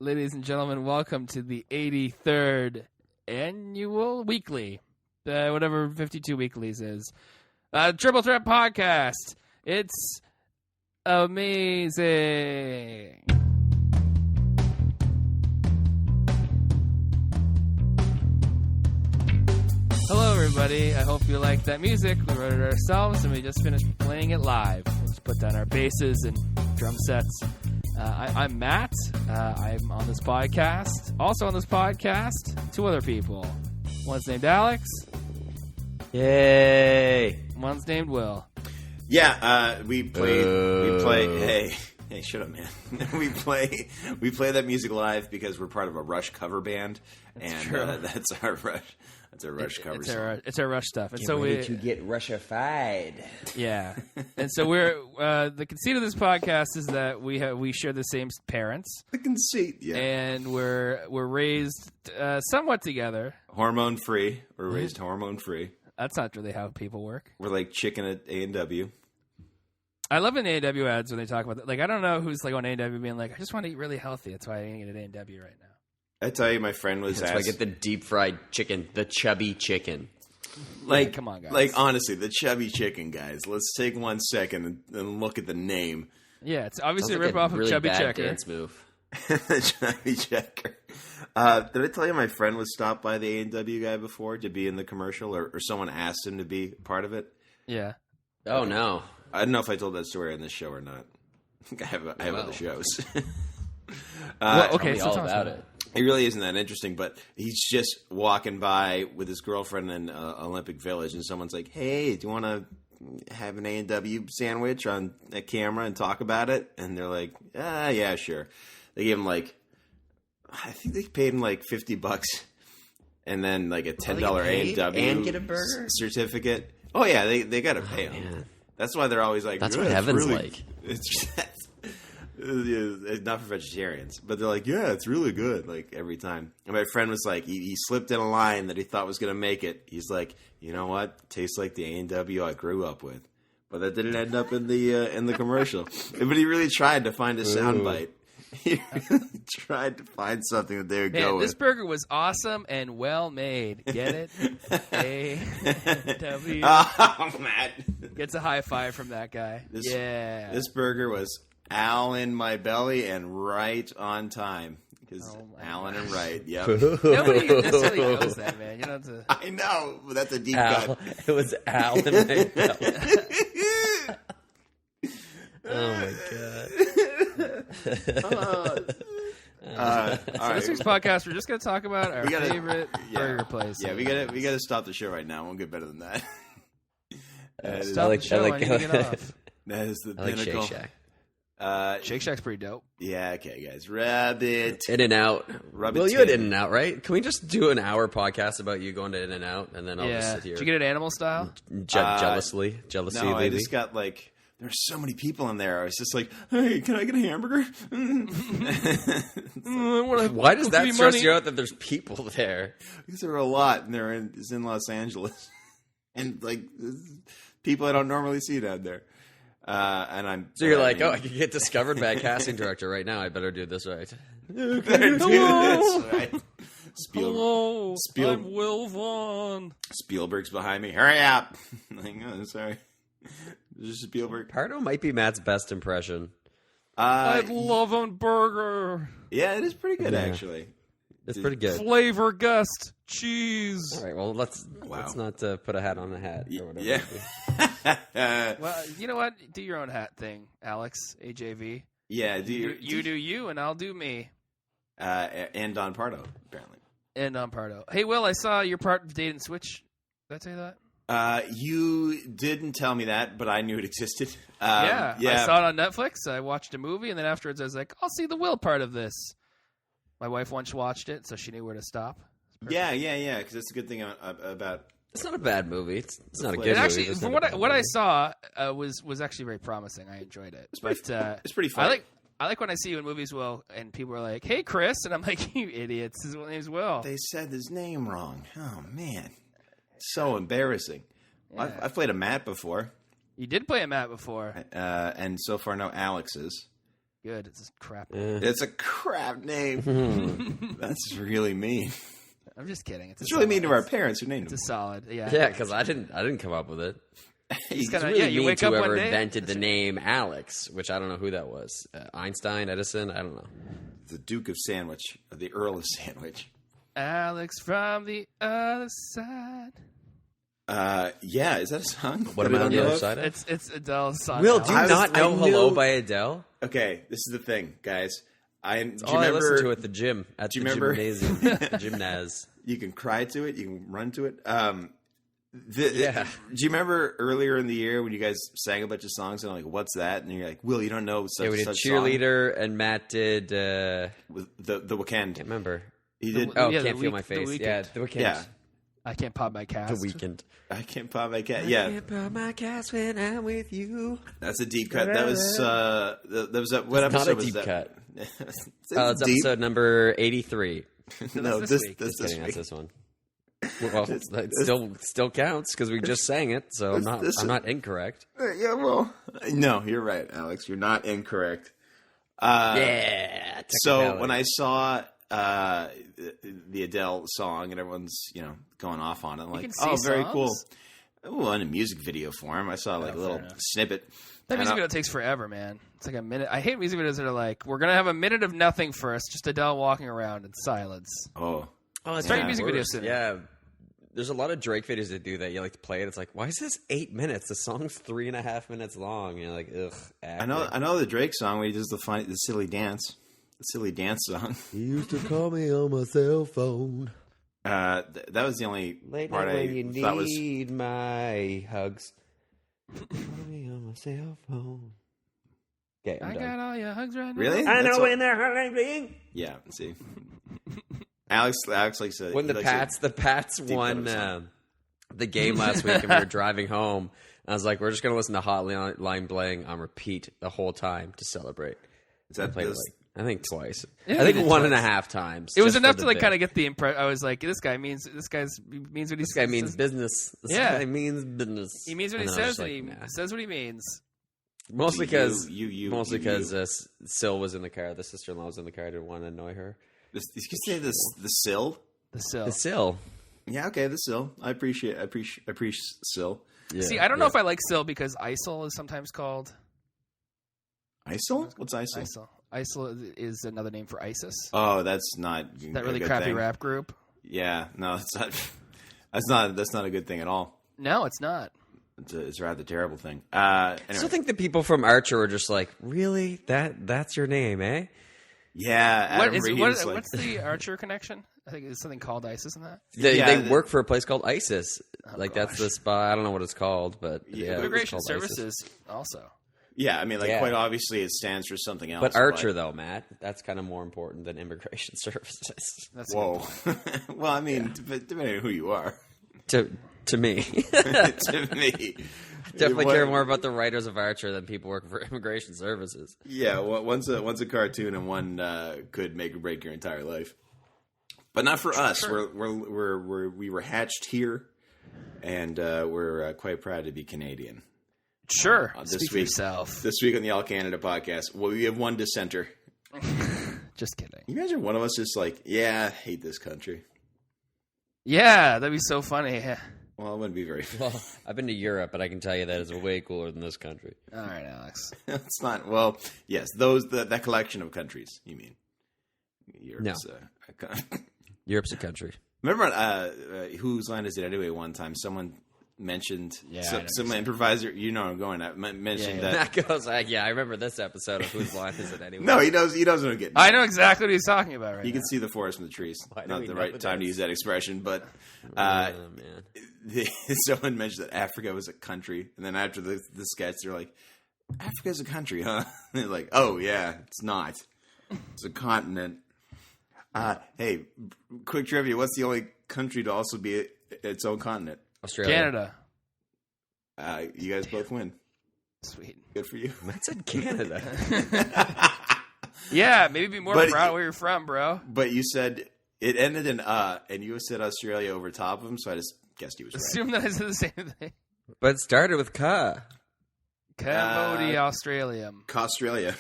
Ladies and gentlemen, welcome to the 83rd annual weekly, whatever 52 weeklies is. Triple Threat Podcast. It's amazing. Hello, everybody. I hope you like that music. We wrote it ourselves, and we just finished playing it live. Let's put down our basses and drum sets. I'm Matt. I'm on this podcast. Also on this podcast, two other people. One's named Alex. Yay! One's named Will. Yeah, we play. Hey, shut up, man. we play that music live because we're part of a Rush cover band, that's our Rush. That's our Rush cover song. It's our Rush stuff. And Get so ready to get Rushified. Yeah. And so we're the conceit of this podcast is that we share the same parents. The conceit, yeah. And we're raised somewhat together. Hormone free. We're raised hormone free. That's not really how people work. We're like chicken at A&W. I love in A&W ads when they talk about that. Like, I don't know who's like on A&W being like, I just want to eat really healthy. That's why I ain't at A&W right now. I tell you, my friend was That's why I get the deep fried chicken, the chubby chicken. Like, come on, guys. Like, honestly, the chubby chicken, guys. Let's take 1 second and look at the name. Yeah, it's obviously Sounds a like ripoff really of Chubby bad Checker. dance move. The chubby checker. Did I tell you my friend was stopped by the A&W guy before to be in the commercial, or someone asked him to be part of it? Yeah. Oh, no. I don't know if I told that story on this show or not. I have other shows. Well, okay, Tell me so all tell us about it. It really isn't that interesting, but he's just walking by with his girlfriend in Olympic Village, and someone's like, "Hey, do you want to have an A&W sandwich on a camera and talk about it?" And they're like, yeah, sure." They gave him I think they paid him like $50, and then like a $10 A&W and get a burger certificate. Oh yeah, they got to pay him. Man. That's why they're always like, That's what heaven's like. It's not for vegetarians, but they're like, yeah, it's really good, like every time. And my friend was like, he slipped in a line that he thought was going to make it. He's like, you know what? Tastes like the A&W I grew up with. But that didn't end up in the commercial. But he really tried to find a soundbite. He really tried to find something that they would go with. This burger was awesome and well made. Get it? A-W. Oh, Matt. Gets a high five from that guy. This burger was Al in my belly and right on time. Because Alan and Right, yep. Nobody necessarily knows that, man. You don't have to... I know, but that's a deep Al. cut. It was Al in my belly. Oh, my God. All right. This week's podcast, we're just going to talk about our favorite burger place. Yeah, we gotta stop the show right now. We'll get better than that. Stop the show. I need to get off. That is the I like pinnacle. Shake Shack. Shake Shack's pretty dope. Yeah, okay, guys. Rabbit. In-N-Out. Rub Well, it you had in. In-N-Out, right? Can we just do an hour podcast about you going to In-N-Out, and then I'll just sit here Did you get it animal style? jealously? No, Baby? I just got like... There's so many people in there. I was just like, hey, can I get a hamburger? Why does that stress you out that there's people there? Because there were a lot, and it's in Los Angeles. And, like, people I don't normally see down there. So you're like, I could get discovered by a casting director right now. I better do this right. Hello. Right. Hello, I'm Will Vaughn. Spielberg's behind me. Hurry up. Like, oh, sorry. This is Spielberg. Pardo might be Matt's best impression. I love a burger. Yeah, it is pretty good, actually. It's pretty good. Flavor guest cheese. All right, well, let's not put a hat on a hat or whatever. Yeah. Well, you know what? Do your own hat thing, Alex, AJV. Yeah, You do you, and I'll do me. And Don Pardo, apparently. And Don Pardo. Hey, Will, I saw your part of Date and Switch. Did I tell you that? You didn't tell me that, but I knew it existed. Yeah, I saw it on Netflix. I watched a movie, and then afterwards I was like, I'll see the Will part of this. My wife once watched it, so she knew where to stop. Yeah, because that's a good thing about... It's not a bad movie. It's not a good movie. movie. Actually, from what I saw, was actually very promising. I enjoyed it. It's pretty fun. I like when I see you in movies, Will, and people are like, "Hey, Chris," and I'm like, "You idiots! His name's Will." They said his name wrong. Oh man, so embarrassing. Yeah. I've played a Matt before. You did play a Matt before, and so far no Alex's. Good. It's a crap. It's a crap name. That's really mean. I'm just kidding. It's really mean to our parents who named It's him. a solid. Yeah. Yeah, because I didn't come up with it. He's kinda- Really you mean wake to up one whoever day- invented the name Alex, which I don't know who that was. Einstein, Edison, I don't know. the Duke of Sandwich, or the Earl of Sandwich. Alex from the other side. Yeah, is that a song? What am I on the other side of? It's Adele's song. Will, now. do you not know Hello by Adele? Okay, this is the thing, guys. Do you Oh, I remember? listened to it at the gym, at Do the you remember- gymnasium, gymnaz. You can cry to it. You can run to it. Yeah. Do you remember earlier in the year when you guys sang a bunch of songs and I'm like, what's that? And you're like, Will, you don't know such Yeah, we did such Cheerleader, and Matt did... song? The Weeknd. can't remember. He did. Oh, Yeah, Can't the Feel My Week- the Face. Weeknd. Yeah, The Weeknd. Yeah. I can't pop my cast. The Weeknd. I can't pop my cat. Yeah, Can't pop my cast when I'm with you. that's a deep cut. That was what Not episode a was deep that? cut. It's It's deep. episode number 83. No, this this week. this Just kidding, week. that's this one. Well, it still counts because we just sang it, so I'm not incorrect. Yeah, well, no, you're right, Alex. You're not incorrect. Yeah. So when I saw the Adele song and everyone's going off on it, I'm like, can see oh, very songs? cool. Well, in a music video form, I saw like a little snippet. That And music I- video takes forever, man. It's like a minute. I hate music videos that are like, we're going to have a minute of nothing first, just Adele walking around in silence. Oh, it's Start your Yeah. music videos soon. Yeah. There's a lot of Drake videos that do that. You like to play it. It's like, why is this 8 minutes? The song's 3.5 minutes long. You're like, ugh. I know the Drake song where he does the silly dance song. He used to call me on my cell phone. That was the only Late part night I when you thought was. need my hugs. Call me on my cell phone. Okay, I'm I done. got all your hugs right now. Really? I That's know what- when they're hungry. Yeah. See, Alex likes to. When he the likes to- Pats won the game last week, and we were driving home, I was like, "We're just gonna listen to Hotline Bling on repeat the whole time to celebrate." Is that Played it this- I think twice. Yeah, I we think did 1.5 times. It was just enough for to the like bit. kind of get the impression. I was like, this guy means what he This guy means says. business. This Yeah. guy means business. He means what And he then I was says, like, and he nah. says what he means. Mostly because you. Sil was in the car. The sister-in-law was in the car. I didn't want to annoy her. You can say this the sill. The sill. The Sil. Yeah, okay, the sill. I appreciate sill. Yeah, See, I don't know if I like Sill because ISIL is sometimes called ISIL? What's ISIL? ISIL. ISIL is another name for ISIS. Oh, that's not That really a good crappy thing. rap group. Yeah, no, that's not a good thing at all. No, it's not. It's a rather terrible thing. Anyway. I still think the people from Archer were just like, really? That's your name, eh? Yeah, Adam Reed is like, what's the Archer connection? I think it's something called ISIS in that. They work for a place called ISIS. That's gosh. the spot. I don't know what it's called, but yeah, it's Immigration called ISIS. Services also. yeah, I mean, like Yeah. quite obviously, it stands for something else. But Archer, though, Matt, that's kind of more important than immigration services That's a good Whoa. point. Well, I mean, depending on who you are. to me. To me, Definitely What- care more about the writers of Archer than people working for immigration services. Yeah, well, one's a cartoon and one could make or break your entire life. But not for us. We were hatched here, and we're quite proud to be Canadian. Sure. This Speak for week, yourself. This week on the All Canada podcast, well, we have one dissenter. Just kidding. You imagine one of us just like, yeah, I hate this country. Yeah, that'd be so funny. Yeah. Well, it wouldn't be very. Well, I've been to Europe, but I can tell you that is way cooler than this country. All right, Alex. It's not. Well, yes, that collection of countries. You mean? Europe's, Europe's a country. Remember whose line is it anyway? One time, someone mentioned some improviser. You know, what I'm going at mentioned that. That goes. I remember this episode of Whose Line Is It Anyway? No, he knows. He knows what I'm getting. I know exactly what he's talking about right You now. can see the forest from the trees. Why do Not we the know right this? time to use that expression, but Man. someone mentioned that Africa was a country, and then after the sketch, they're like, "Africa's a country, huh?" And they're like, "Oh yeah, it's not. It's a continent." Hey, quick trivia: what's the only country to also be its own continent? Australia. Canada. You guys both win. Sweet. Good for you. Matt said Canada. Yeah, maybe be more But- proud where you're from, bro. But you said it ended in and you said Australia over top of him, so I just guessed he was right. Assume that I said the same thing. But it started with Ka. Cambodia, Australia. Australia.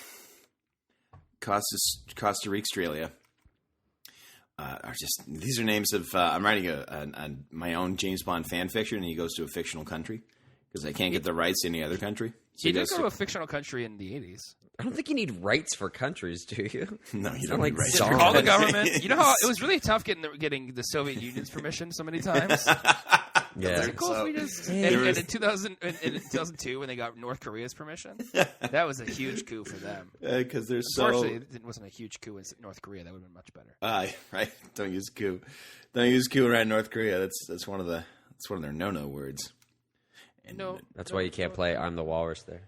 Costa Rica, Australia. These are names of. I'm writing my own James Bond fan fiction, and he goes to a fictional country because I can't get the rights to any other country. So he did go to a fictional country in the 80s. I don't think you need rights for countries, do you? No, you don't like need rights. Did you call the government? You know how it was really tough getting the Soviet Union's permission so many times. Yeah. Is it cool if we just and in 2002 when they got North Korea's permission, that was a huge coup for them. Because they're so. Unfortunately, it wasn't a huge coup in North Korea. That would have been much better. Right. Don't use coup. Don't use coup around North Korea. That's one of their no words. And That's why you can't play I'm the Walrus there.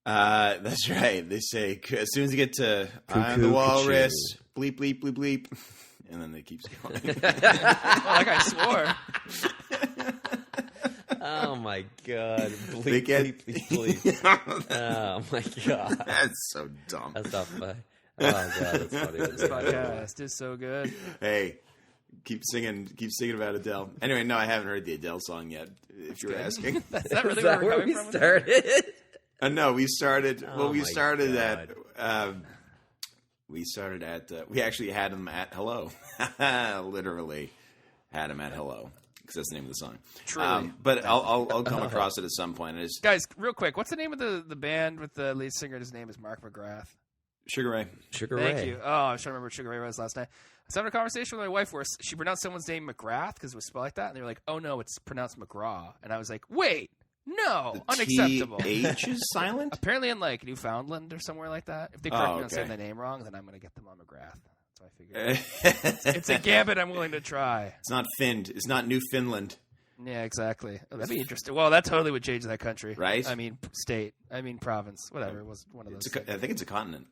That's right. They say as soon as you get to I'm the Walrus, bleep bleep bleep bleep, and then they keep going. Like I swore. Oh my god! Bleep, bleep, bleep, bleep. Oh my god! That's so dumb. That's not funny. Oh god, that's funny. This podcast is so good. Hey, keep singing about Adele. Anyway, no, I haven't heard the Adele song yet. If you're asking, Is that really Is that where we started? No, we started. Oh we my started God. at. We started at. We actually had him at Hello. Literally, had him at Hello because that's the name of the song. Truly. But I'll come across it at some point. Guys, real quick, what's the name of the band with the lead singer? His name is Mark McGrath. Sugar Ray. Thank you. Oh, I was trying to remember what Sugar Ray was last night. I was having a conversation with my wife where she pronounced someone's name McGrath because it was spelled like that, and they were like, "Oh no, it's pronounced McGraw," and I was like, "Wait, no, The unacceptable." TH is silent. Apparently, in like Newfoundland or somewhere like that, if they correct me on saying the name wrong, then I'm going to get them on McGrath. That's what I figured. It's a gambit I'm willing to try. It's not Finned. It's not Newfoundland. Yeah, exactly. Oh, that'd be interesting. Well, that totally would change that country, right? I mean, state. I mean, province. Whatever. It was one of those. I think it's a continent.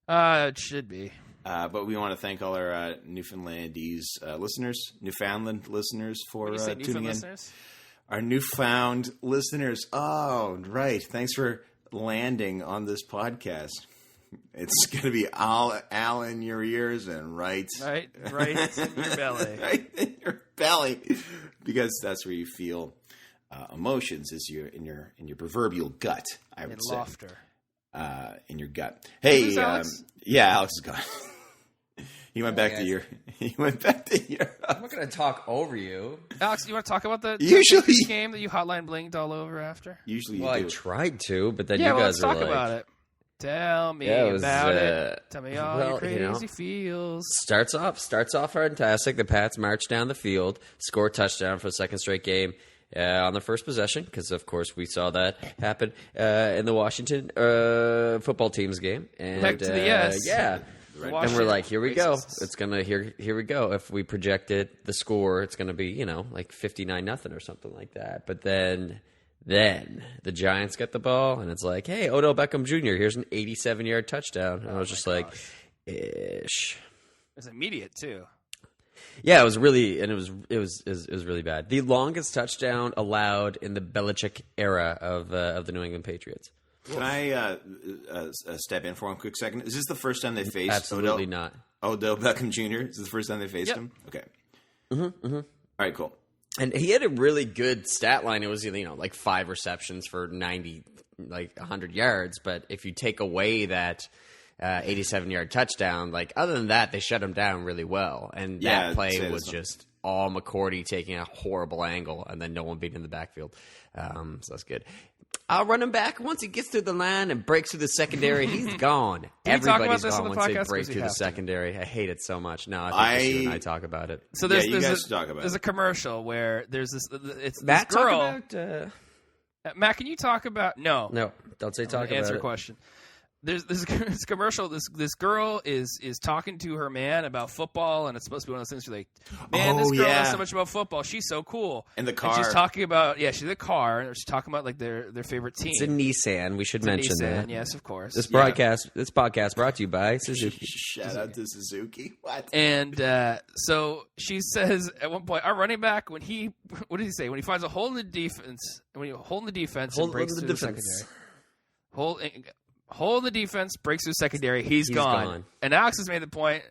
It should be. But we want to thank all our Newfoundlandese listeners, Newfoundland listeners for When you say tuning in. listeners? Our newfound listeners. Oh, right. Thanks for landing on this podcast. It's going to be all in your ears and right in your belly. Right in your belly. Because that's where you feel emotions is in your proverbial gut, I would say. Laughter. In your gut. Hey, Alex? Yeah, Alex is gone. He went back to Europe. I'm not going to talk over you. Alex, you want to talk about the Usually game that you hotline blinged all over after? Usually Well, you do. I tried to, but then Yeah, you well, guys let's were talk like... about it. Tell me about it. Tell me all your crazy feels. Starts off fantastic. The Pats march down the field, score a touchdown for the second straight game on their first possession, because of course we saw that happen in the Washington football team's game. And back to the yes. Yeah. Right. And we're like, here we go. Racists. It's gonna here we go. If we projected the score, it's gonna be like 59-0 or something like that. But then the Giants get the ball, and it's like, hey, Odell Beckham Jr. Here's an 87-yard touchdown. And I was just like, ish. It was immediate too. Yeah, it was really, and it was really bad. The longest touchdown allowed in the Belichick era of the New England Patriots. Can I step in for one quick second? Is this the first time they faced Absolutely not. Odell Beckham Jr.? Is this the first time they faced him? Okay. All right, cool. And he had a really good stat line. It was like 5 receptions for 100 yards. But if you take away that 87-yard touchdown, other than that, they shut him down really well. And that play was just all McCourty taking a horrible angle, and then no one beat in the backfield. So that's good. I'll run him back once he gets through the line and breaks through the secondary. He's gone. Everybody's gone once they break through the secondary. I hate it so much. No, I think you and I talk about it. So you guys talk about it. There's a commercial where there's this Matt, girl. talk about, Matt, can you talk about? No, don't say talk about answer it. a question. There's this commercial. This girl is talking to her man about football, and it's supposed to be one of those things where man, this girl knows so much about football. She's so cool. In the car, and she's talking about she's in the car, and she's talking about their favorite team. It's a Nissan. We should mention that. Yes, of course. This podcast brought to you by Suzuki. Shout out to Suzuki. What? And so she says at one point, our running back what did he say? When he finds a hole in the defense, and breaks through the secondary. Hole in the defense, breaks through secondary, he's gone. And Alex has made the point,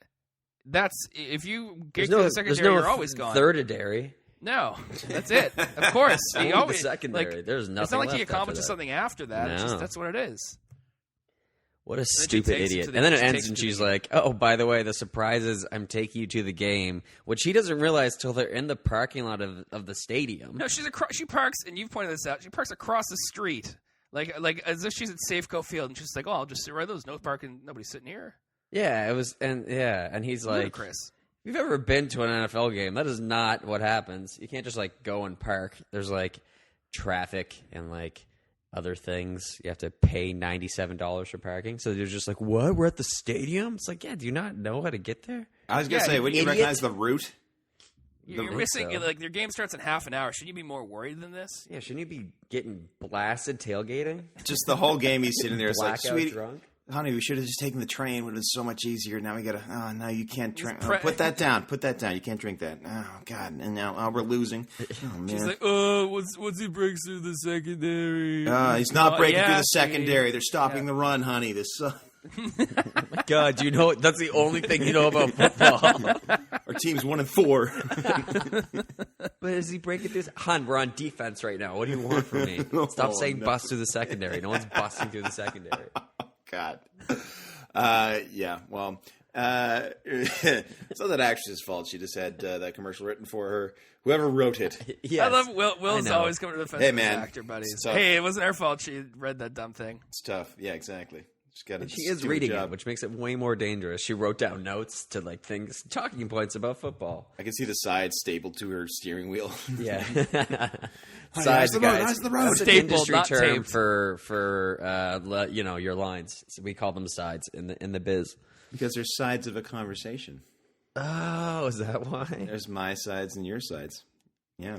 that's if you get to the secondary, you're always gone. Thirdary. No, that's it. Of course. He always, the secondary. There's nothing it's not like left he accomplishes after that. something after that. No. It's just, that's what it is. What a she stupid takes him idiot. to the- And then it she ends takes him and to she's the- like, oh, by the way, the surprise is I'm taking you to the game, which she doesn't realize till they're in the parking lot of the stadium. No, she parks, and you've pointed this out. She parks across the street, like as if she's at Safeco Field, and she's like, "Oh, I'll just sit right there. There's no parking. Nobody's sitting here." Yeah, it was, and he's like, Chris. if you've ever been to an NFL game, that is not what happens. You can't just like go and park. There's like traffic and like other things. You have to pay $97 for parking. So they're just like, what? We're at the stadium? It's like, yeah, do you not know how to get there? I was gonna say, wouldn't you idiot. recognize the route? You're missing like your game starts in half an hour. Should you be more worried than this? Yeah, shouldn't you be getting blasted tailgating? Just the whole game, he's sitting there. It's like, Blackout sweetie, drunk? honey, we should have just taken the train. Would have been so much easier. Now we gotta. Oh no, you can't drink. pre- Put that down. Put that down. You can't drink that. Oh God. And now we're losing. Oh man. She's like, once he breaks through the secondary. He's not breaking through the see. secondary. They're stopping the run, honey. This God, you know that's the only thing you know about football. our team's 1-4. But is he breaking through? Hun, we're on defense right now. What do you want from me? Stop Oh, saying no. bust through the secondary. No one's busting through the secondary. God. Yeah. Well, it's not that actress's fault. She just had that commercial written for her. Whoever wrote it. Yes, I love Will's I know. always coming to the defense Hey, of his man. actor buddies. It's tough. Hey, it wasn't her fault. She read that dumb thing. It's tough. Yeah, exactly. She's got She is reading it, which makes it way more dangerous. She wrote down notes to like things, talking points about football. I can see the sides stapled to her steering wheel. Yeah, How's sides, the road? guys. How's the road? That's an Stapled, industry not term taped. for your lines. So we call them sides in the biz. Because there's sides of a conversation. Oh, is that why? There's my sides and your sides. Yeah,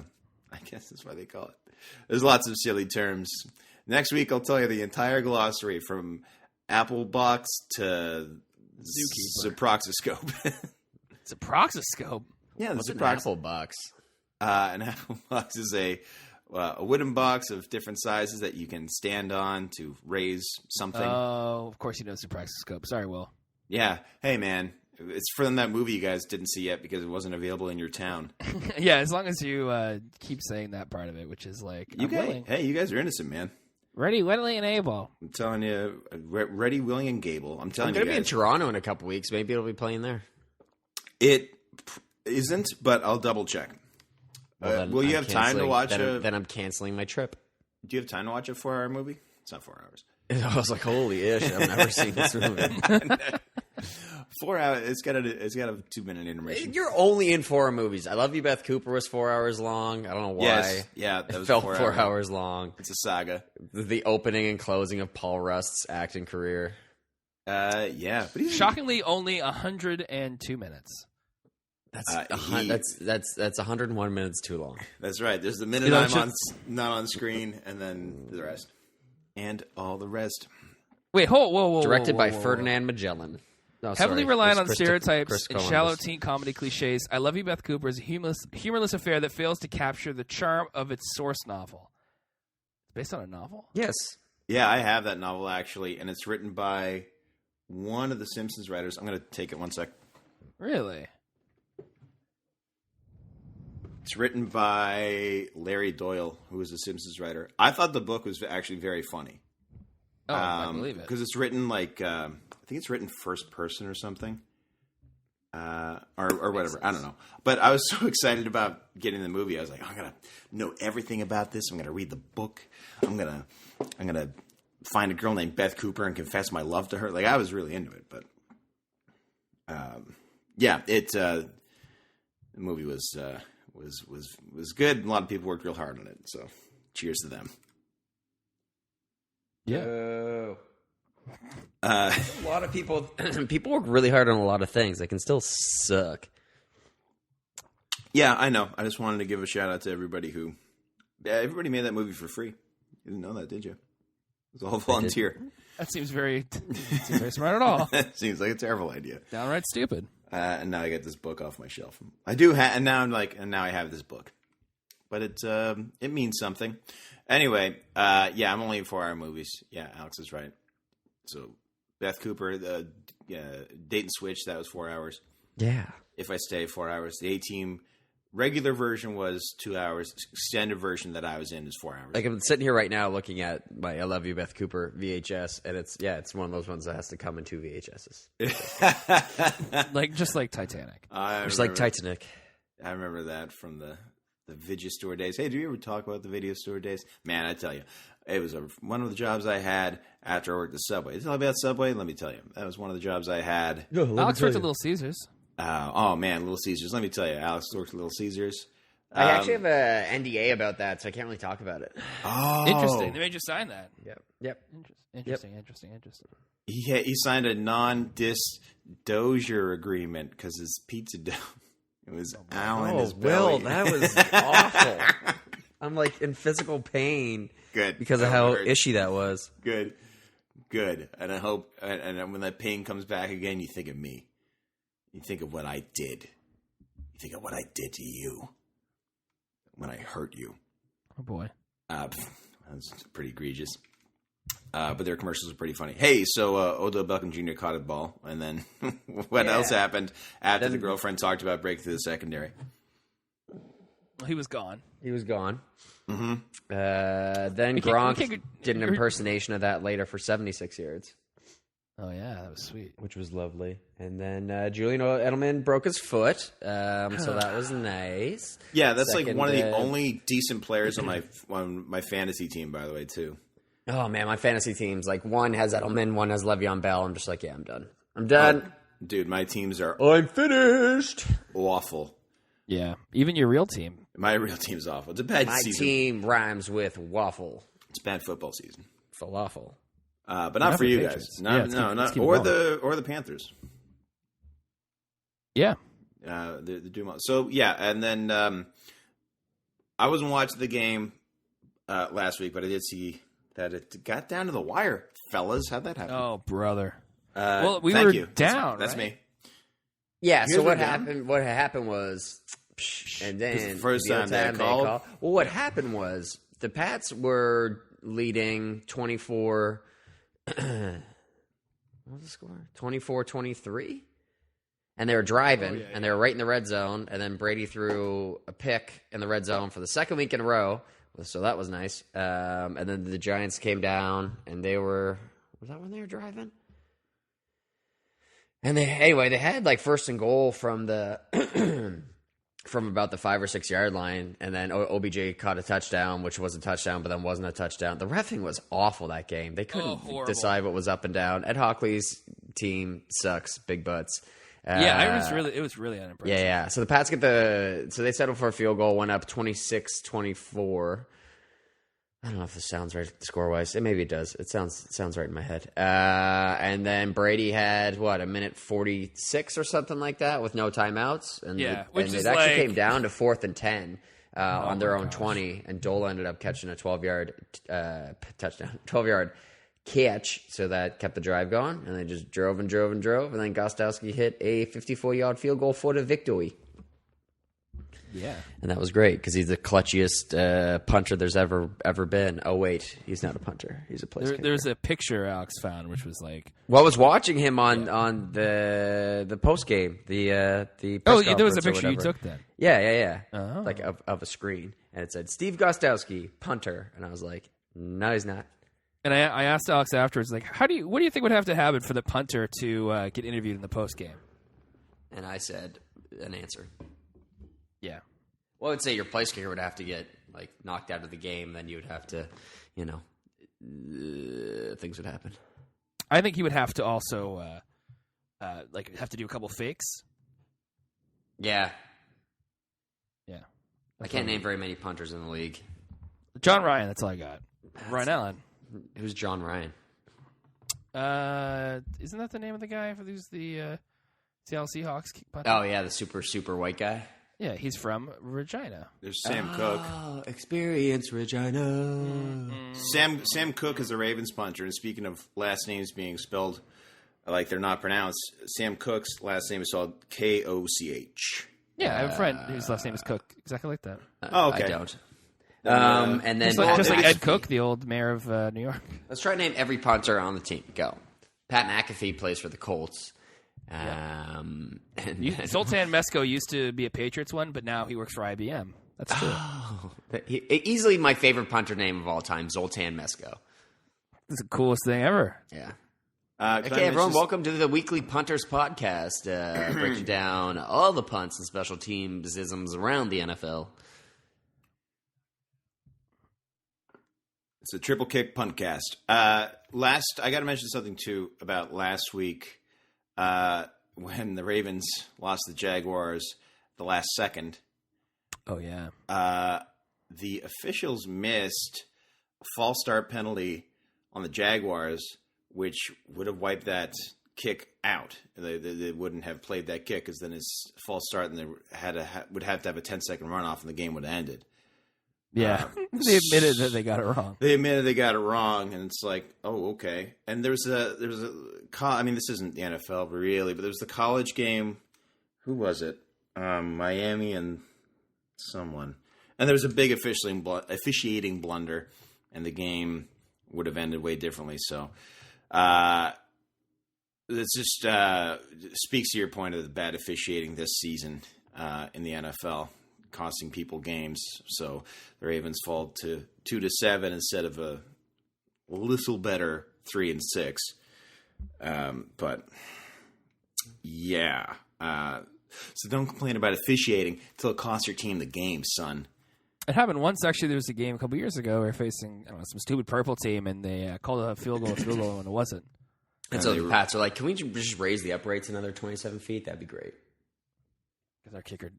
I guess that's why they call it. There's lots of silly terms. Next week, I'll tell you the entire glossary from apple box to Zooproxoscope. It's a proxoscope. Yeah, What's the an apple box? An apple box is a wooden box of different sizes that you can stand on to raise something. Oh, of course you know it's a proxoscope. Sorry, Will. Yeah. Hey, man. It's from that movie you guys didn't see yet because it wasn't available in your town. Yeah, as long as you keep saying that part of it, which is like, I'm willing. Hey, you guys are innocent, man. Ready, willing, and able. I'm telling you, ready, willing, and Gable. I'm telling I'm you going to be in guys. Toronto in a couple weeks. Maybe it'll be playing there. It isn't, but I'll double check. Well, then will you I'm have time to canceling- watch then I'm canceling my trip. Do you have time to watch a 4-hour movie? It's not 4 hours. I was like, holy ish, I've never seen this movie. 4 hours. It's got a 2-minute intermission. You're only in 4 movies. I Love You, Beth Cooper was 4 hours long. I don't know why. Yes. Yeah, that It was felt 4 4 hours. hours long. It's a saga. The opening and closing of Paul Rust's acting career. Yeah, but he's Shockingly, only 102 minutes. That's 101 minutes too long. That's right. There's the minute I'm not on screen, and then the rest, and all the rest. Wait, whoa. Directed by whoa. Ferdinand Magellan. No, Heavily sorry. reliant on Chris stereotypes and Columbus. shallow teen comedy cliches, I Love You, Beth Cooper is a humorless affair that fails to capture the charm of its source novel. It's based on a novel? Yes. Yeah, I have that novel actually, and it's written by one of the Simpsons writers. I'm going to take it 1 sec. Really? It's written by Larry Doyle, who is a Simpsons writer. I thought the book was actually very funny. Oh, I believe it. Because it's written like I think it's written first person or something, or whatever. I don't know. But I was so excited about getting the movie. I was like, I'm gonna know everything about this. I'm gonna read the book. I'm gonna find a girl named Beth Cooper and confess my love to her. Like I was really into it. But yeah, the movie was good. A lot of people worked real hard on it. So cheers to them. Yeah. A lot of people work really hard on a lot of things. They can still suck. Yeah, I know. I just wanted to give a shout out to everybody who... Yeah, everybody made that movie for free. You didn't know that, did you? It was all volunteer. That seems very smart at all. That seems like a terrible idea. Downright stupid. And now I get this book off my shelf. I do have... And now I have this book. But it means something. Anyway, yeah, I'm only in 4-hour movies. Yeah, Alex is right. So, Beth Cooper, the Date and Switch, that was 4 hours. Yeah. If I Stay, 4 hours. The A-Team Regular version was 2 hours. Extended version that I was in is 4 hours. Like I'm sitting here right now looking at my I Love You, Beth Cooper VHS, and it's one of those ones that has to come in 2 VHSs. Just like Titanic. Just like Titanic. I remember that from the video store days. Hey, do you ever talk about the video store days? Man, I tell you, it was one of the jobs I had after I worked at Subway. Tell me about Subway? Let me tell you. That was one of the jobs I had. Alex worked at Little Caesars. Oh, man, Little Caesars. Let me tell you, Alex worked at Little Caesars. I actually have an NDA about that, so I can't really talk about it. Oh. Interesting. They made you sign that. Yep. Interesting. He signed a non-disclosure agreement because his pizza dough. It was Alan. His belly. Will, that was awful. I'm like in physical pain. Good. Because of how ishy that was. Good. And I hope, and when that pain comes back again, you think of me. You think of what I did. You think of what I did to you when I hurt you. Oh boy, that's pretty egregious. But their commercials are pretty funny. Hey, so Odell Beckham Jr. caught a ball, and then what else happened after the girlfriend talked about breaking through the secondary? Well, he was gone. Mm-hmm. Then Gronk did an impersonation of that later for 76 yards. Oh, yeah, that was sweet. Which was lovely. And then Julian Edelman broke his foot, so that was nice. Yeah, that's like one of the only decent players on my fantasy team, by the way, too. Oh, man, my fantasy teams, like one has Edelman, one has Le'Veon Bell. I'm just like, yeah, I'm done. Dude, my teams are... I'm finished. Awful. Yeah, even your real team. My real team's awful. It's a bad season. My team rhymes with waffle. It's a bad football season. Falafel. But not for you guys. Not or the Panthers. Yeah. They're doing well. So yeah, and then I wasn't watching the game last week, but I did see that it got down to the wire, fellas. How'd that happen? Oh, brother. Well, we were down. That's me. Yeah. So what happened? What happened was, and then the first time they called. Well, what happened was the Pats were leading 24. What was the score? 24-23? And they were driving, and they were right in the red zone, and then Brady threw a pick in the red zone for the second week in a row, so that was nice. And then the Giants came down, and they were... Was that when they were driving? And they had like first and goal from the... from about the 5 or 6 yard line, and then OBJ caught a touchdown, which was a touchdown, but then wasn't a touchdown. The reffing was awful that game. They couldn't decide what was up and down. Ed Hockley's team sucks, big butts. It was really unimpressive. Yeah. So the Pats so they settled for a field goal, went up 26-24. I don't know if this sounds right score-wise. Maybe it does. It sounds right in my head. And then Brady had, a minute 46 or something like that with no timeouts. And which it actually came down to 4th and 10 on their own 20. And Dole ended up catching a 12-yard touchdown, 12-yard catch. So that kept the drive going. And they just drove. And then Gostowski hit a 54-yard field goal for the victory. Yeah. And that was great because he's the clutchiest punter there's ever been. Oh, wait. He's not a punter. He's a place kicker. There's a picture Alex found, which was like... Well, I was watching him on the post-game, the press there was a picture you took then? Yeah. Oh. Like of a screen. And it said, Steve Gostowski, punter. And I was like, no, he's not. And I asked Alex afterwards, like, what do you think would have to happen for the punter to get interviewed in the post-game? And I said, an answer. Yeah. Well, I would say your place kicker would have to get knocked out of the game. Then you would have to, things would happen. I think he would have to also, have to do a couple fakes. Yeah. Yeah. I can't name very many punters in the league. John Ryan, that's all I got. Ryan Allen. Who's John Ryan? Isn't that the name of the guy who's the Seattle Seahawks punter? Oh, yeah, the super white guy. Yeah, he's from Regina. There's Sam Cook. Experience Regina. Mm-hmm. Sam Cook is a Ravens punter. And speaking of last names being spelled like they're not pronounced, Sam Cook's last name is spelled Koch. Yeah, I have a friend whose last name is Cook, exactly like that. Oh, okay. I don't. And then just like Ed Cook, the old mayor of New York. Let's try to name every punter on the team. Go. Pat McAfee plays for the Colts. And Zoltan Mesko used to be a Patriots one, but now he works for IBM. That's true. Easily my favorite punter name of all time, Zoltan Mesko. It's the coolest thing ever. Yeah. Can I Okay, everyone, mention- welcome to the weekly Punters podcast, breaking down all the punts and special teams-isms around the NFL. It's a triple kick punt cast. I got to mention something too about last week when the Ravens lost the Jaguars the last second. Oh, yeah. The officials missed a false start penalty on the Jaguars, which would have wiped that kick out. They wouldn't have played that kick because then it's false start and they would have to have a 10-second runoff and the game would have ended. Yeah, they admitted that they got it wrong. They admitted they got it wrong, and it's like, oh, okay. And this isn't the NFL really, but there was the college game. Who was it? Miami and someone. And there was a big officiating blunder, and the game would have ended way differently. So, this just speaks to your point of the bad officiating this season in the NFL. Costing people games, so the Ravens fall to 2-7 instead of a little better 3-6. But yeah, so don't complain about officiating until it costs your team the game, son. It happened once. Actually, there was a game a couple years ago. We were facing some stupid purple team, and they called a field goal when it wasn't. And so the Pats are like, can we just raise the uprights another 27 feet? That'd be great. Because our kicker.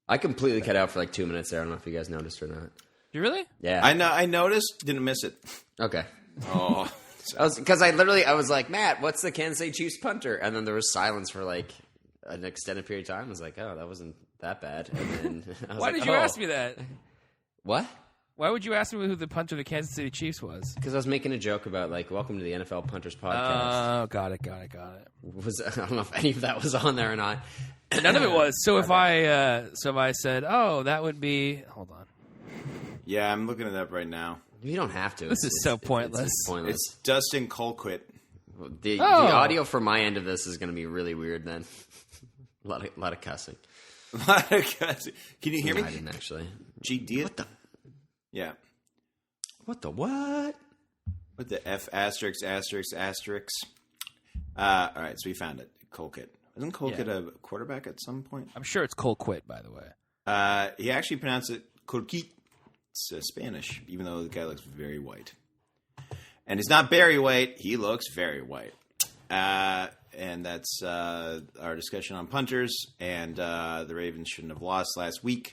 I completely cut out for like 2 minutes there. I don't know if you guys noticed or not. You really? Yeah. I noticed. Didn't miss it. Okay. Oh. Because I was like, Matt, what's the Kansas City Chiefs punter? And then there was silence for like an extended period of time. I was like, oh, that wasn't that bad. And then I was Why like, did you ask me that? What? Why would you ask me who the punter of the Kansas City Chiefs was? Because I was making a joke about like, welcome to the NFL Punters podcast. Oh, got it. I don't know if any of that was on there or not. None of it was. So if I said, oh, that would be. Hold on. Yeah, I'm looking it up right now. You don't have to. This is so pointless. It's pointless. It's Dustin Colquitt. The audio for my end of this is going to be really weird then. a lot of cussing. Can you hear me? I didn't actually. GD. What the? Yeah. What the what? What the F asterisk. All right, so we found it. Colquitt. Isn't Colquitt a quarterback at some point? I'm sure it's Colquitt, by the way. He actually pronounced it Colquitt. It's Spanish, even though the guy looks very white. And he's not Barry White. He looks very white. And that's our discussion on punters. And the Ravens shouldn't have lost last week.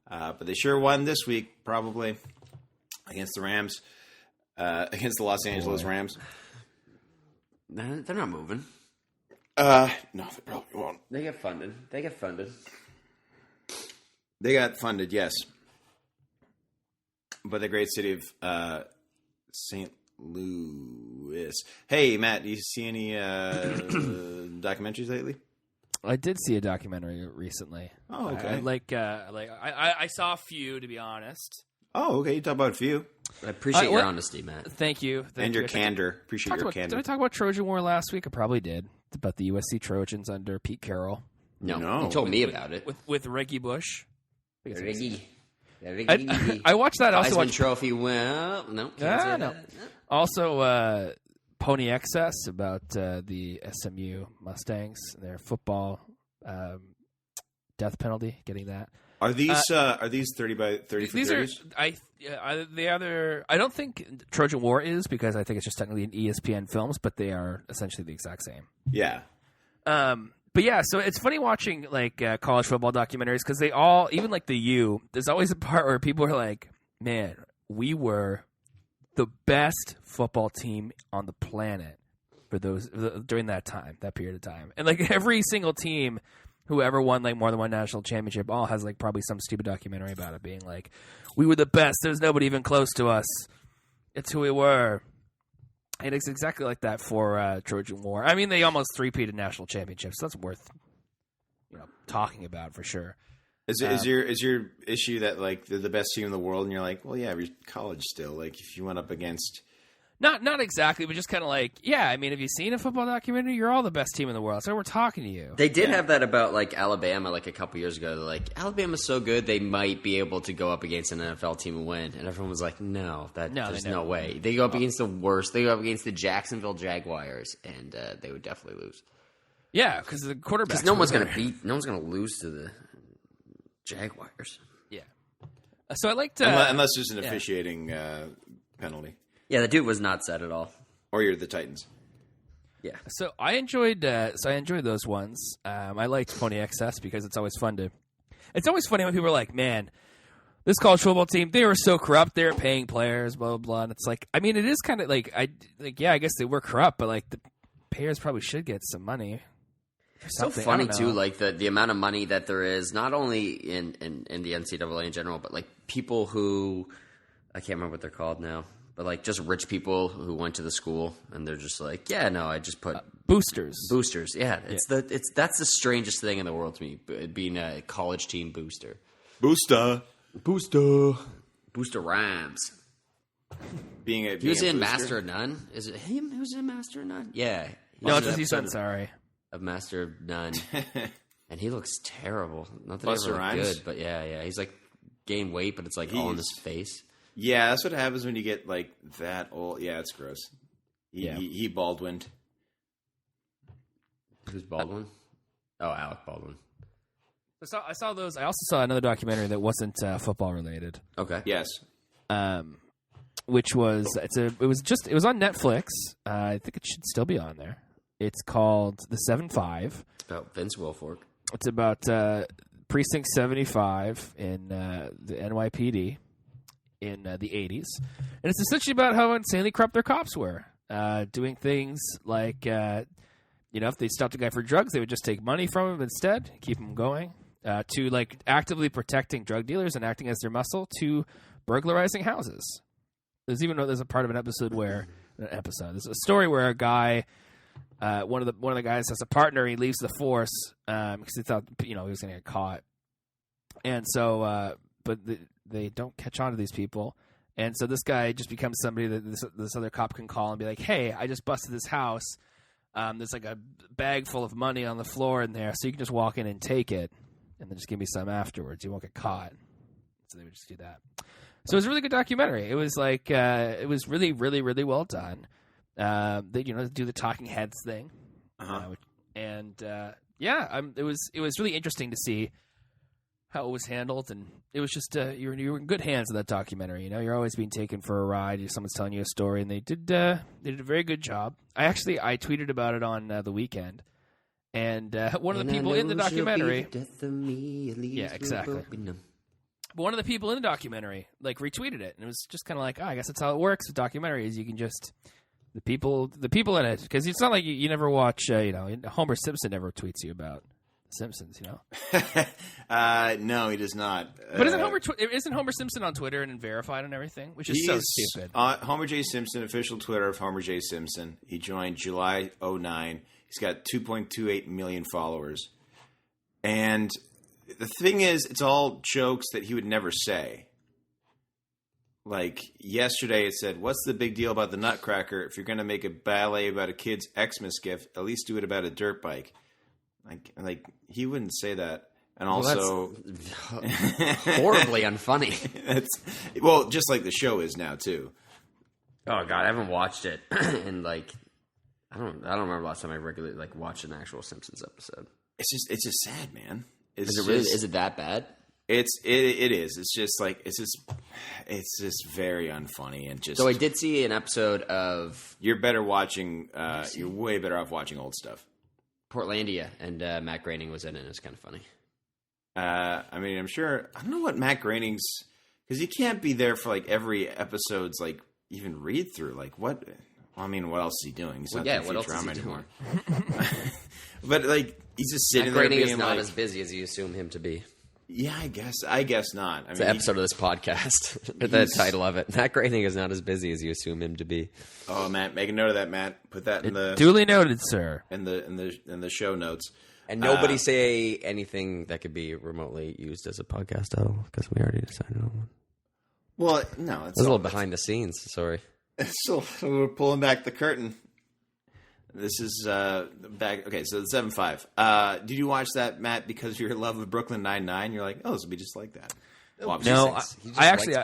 But they sure won this week, probably, against the Rams. Against the Los Angeles Rams. They're not moving. No, they probably won't. They get funded. They got funded, yes. But the great city of St. Louis. Hey, Matt, do you see any documentaries lately? I did see a documentary recently. Oh, okay. I saw a few, to be honest. Oh, okay. You talk about a few. I appreciate your honesty, Matt. Thank you. And your candor. Appreciate your candor. Did I talk about Trojan War last week? I probably did. About the USC Trojans under Pete Carroll. No. You told me about it. With Reggie Bush. Reggie. I watched that. Also, Heisman Trophy. Well, no. Can't say no. that. Also, Pony Excess about the SMU Mustangs, their football death penalty, getting that. Are these 30 by 30 for 30s? I don't think Trojan War is, because I think it's just technically an ESPN Films, but they are essentially the exact same. Yeah. But yeah, so it's funny watching like college football documentaries, because they all, even like the U, there's always a part where people are like, man, we were the best football team on the planet for during that period of time. And like every single team who ever won like more than one national championship all has like probably some stupid documentary about it, being like, we were the best. There's nobody even close to us. It's who we were. And it's exactly like that for Trojan War. I mean, they almost three-peated national championships. So that's worth talking about for sure. Is your issue that like they're the best team in the world, and you're like, well, yeah, we're college still. Like if you went up against Not exactly, but just kind of like, yeah, I mean, have you seen a football documentary? You're all the best team in the world, so we're talking to you. They did have that about, like, Alabama, like, a couple years ago. They're like, Alabama's so good, they might be able to go up against an NFL team and win. And everyone was like, there's no way. They go up against the worst. They go up against the Jacksonville Jaguars, and they would definitely lose. Yeah, because the quarterback. Because no one's going to lose to the Jaguars. Yeah. So I liked... unless there's an officiating penalty. Yeah, the dude was not set at all. Or you're the Titans. Yeah. So I enjoyed those ones. I liked Pony XS because it's always fun to. It's always funny when people are like, "Man, this college football team, they were so corrupt. They're paying players, blah blah blah." And it's like, I mean, it is kind of like I guess they were corrupt, but like the players probably should get some money. It's so funny too, like the amount of money that there is, not only in the NCAA in general, but like people who I can't remember what they're called now. But, like, just rich people who went to the school, and they're just like, yeah, no, I just put... boosters. Boosters, yeah. That's the strangest thing in the world to me, being a college team booster. Booster Rhymes. He was in Master of None. Is it him who's in Master of None? Yeah. No, it's his son, sorry. Of Master of None. And he looks terrible. Not that Busta he ever looked Rhymes? good, but yeah. He's, like, gained weight, but it's, like, all in his face. Yeah, that's what happens when you get, like, that old. Yeah, it's gross. He Baldwined. Who's Baldwin? Alec Baldwin. I saw those. I also saw another documentary that wasn't football related. Okay. Yes. Which was it was on Netflix. I think it should still be on there. It's called The 7-5. It's about Vince Wilfork. It's about Precinct 75 in the NYPD. In the 80s. And it's essentially about how insanely corrupt their cops were. Doing things like, if they stopped a guy for drugs, they would just take money from him instead, keep him going, to like actively protecting drug dealers and acting as their muscle, to burglarizing houses. There's a part of an episode where, there's a story where a guy, one of the guys has a partner, he leaves the force because he thought, he was going to get caught. And so, they don't catch on to these people. And so this guy just becomes somebody that this other cop can call and be like, hey, I just busted this house. There's like a bag full of money on the floor in there, so you can just walk in and take it, and then just give me some afterwards. You won't get caught. So they would just do that. So it was a really good documentary. It was like it was really, really, really well done. They do the talking heads thing. It was really interesting to see how it was handled, and it was just you were in good hands in that documentary. You're always being taken for a ride. Someone's telling you a story, and they did a very good job. I tweeted about it on the weekend, and one of the people in the documentary, yeah, exactly. But one of the people in the documentary like retweeted it, and it was just kind of like, I guess that's how it works with documentaries. You can just the people in it, because it's not like you never watch. Homer Simpson never tweets you about Simpsons, No, he does not. But isn't Homer Simpson on Twitter and verified and everything, which is so stupid? Homer J. Simpson, official Twitter of Homer J. Simpson. He joined July 2009. He's got 2.28 million followers. And the thing is, it's all jokes that he would never say. Like yesterday, it said, "What's the big deal about the Nutcracker? If you're going to make a ballet about a kid's Xmas gift, at least do it about a dirt bike." Like he wouldn't say that, and also horribly unfunny. Just like the show is now too. Oh God, I haven't watched it, and I don't remember last time I regularly watched an actual Simpsons episode. It's just sad, man. Is it that bad? It is. It's just very unfunny and just. So I did see an episode of. You're better watching. You're way better off watching old stuff. Portlandia, and Matt Groening was in it. It was kind of funny. I'm sure. I don't know what Matt Groening's, because he can't be there for every episode's even read through. What? What else is he doing? He's not doing Futurama anymore. But he's just sitting Matt there. Groening is not as busy as you assume him to be. Yeah, I guess not. It's an episode of this podcast. The title of it. Matt Groening is not as busy as you assume him to be. Oh, Matt, make a note of that, Matt. Put that in the duly noted, sir. In the show notes. And nobody say anything that could be remotely used as a podcast title, because we already decided on one. Well, no, it's a little behind the snes. Sorry. So we're pulling back the curtain. This is back. Okay, so the 7-5. Did you watch that, Matt, because of your love of Brooklyn Nine-Nine? You're like, oh, this will be just like that. Well, No, I actually,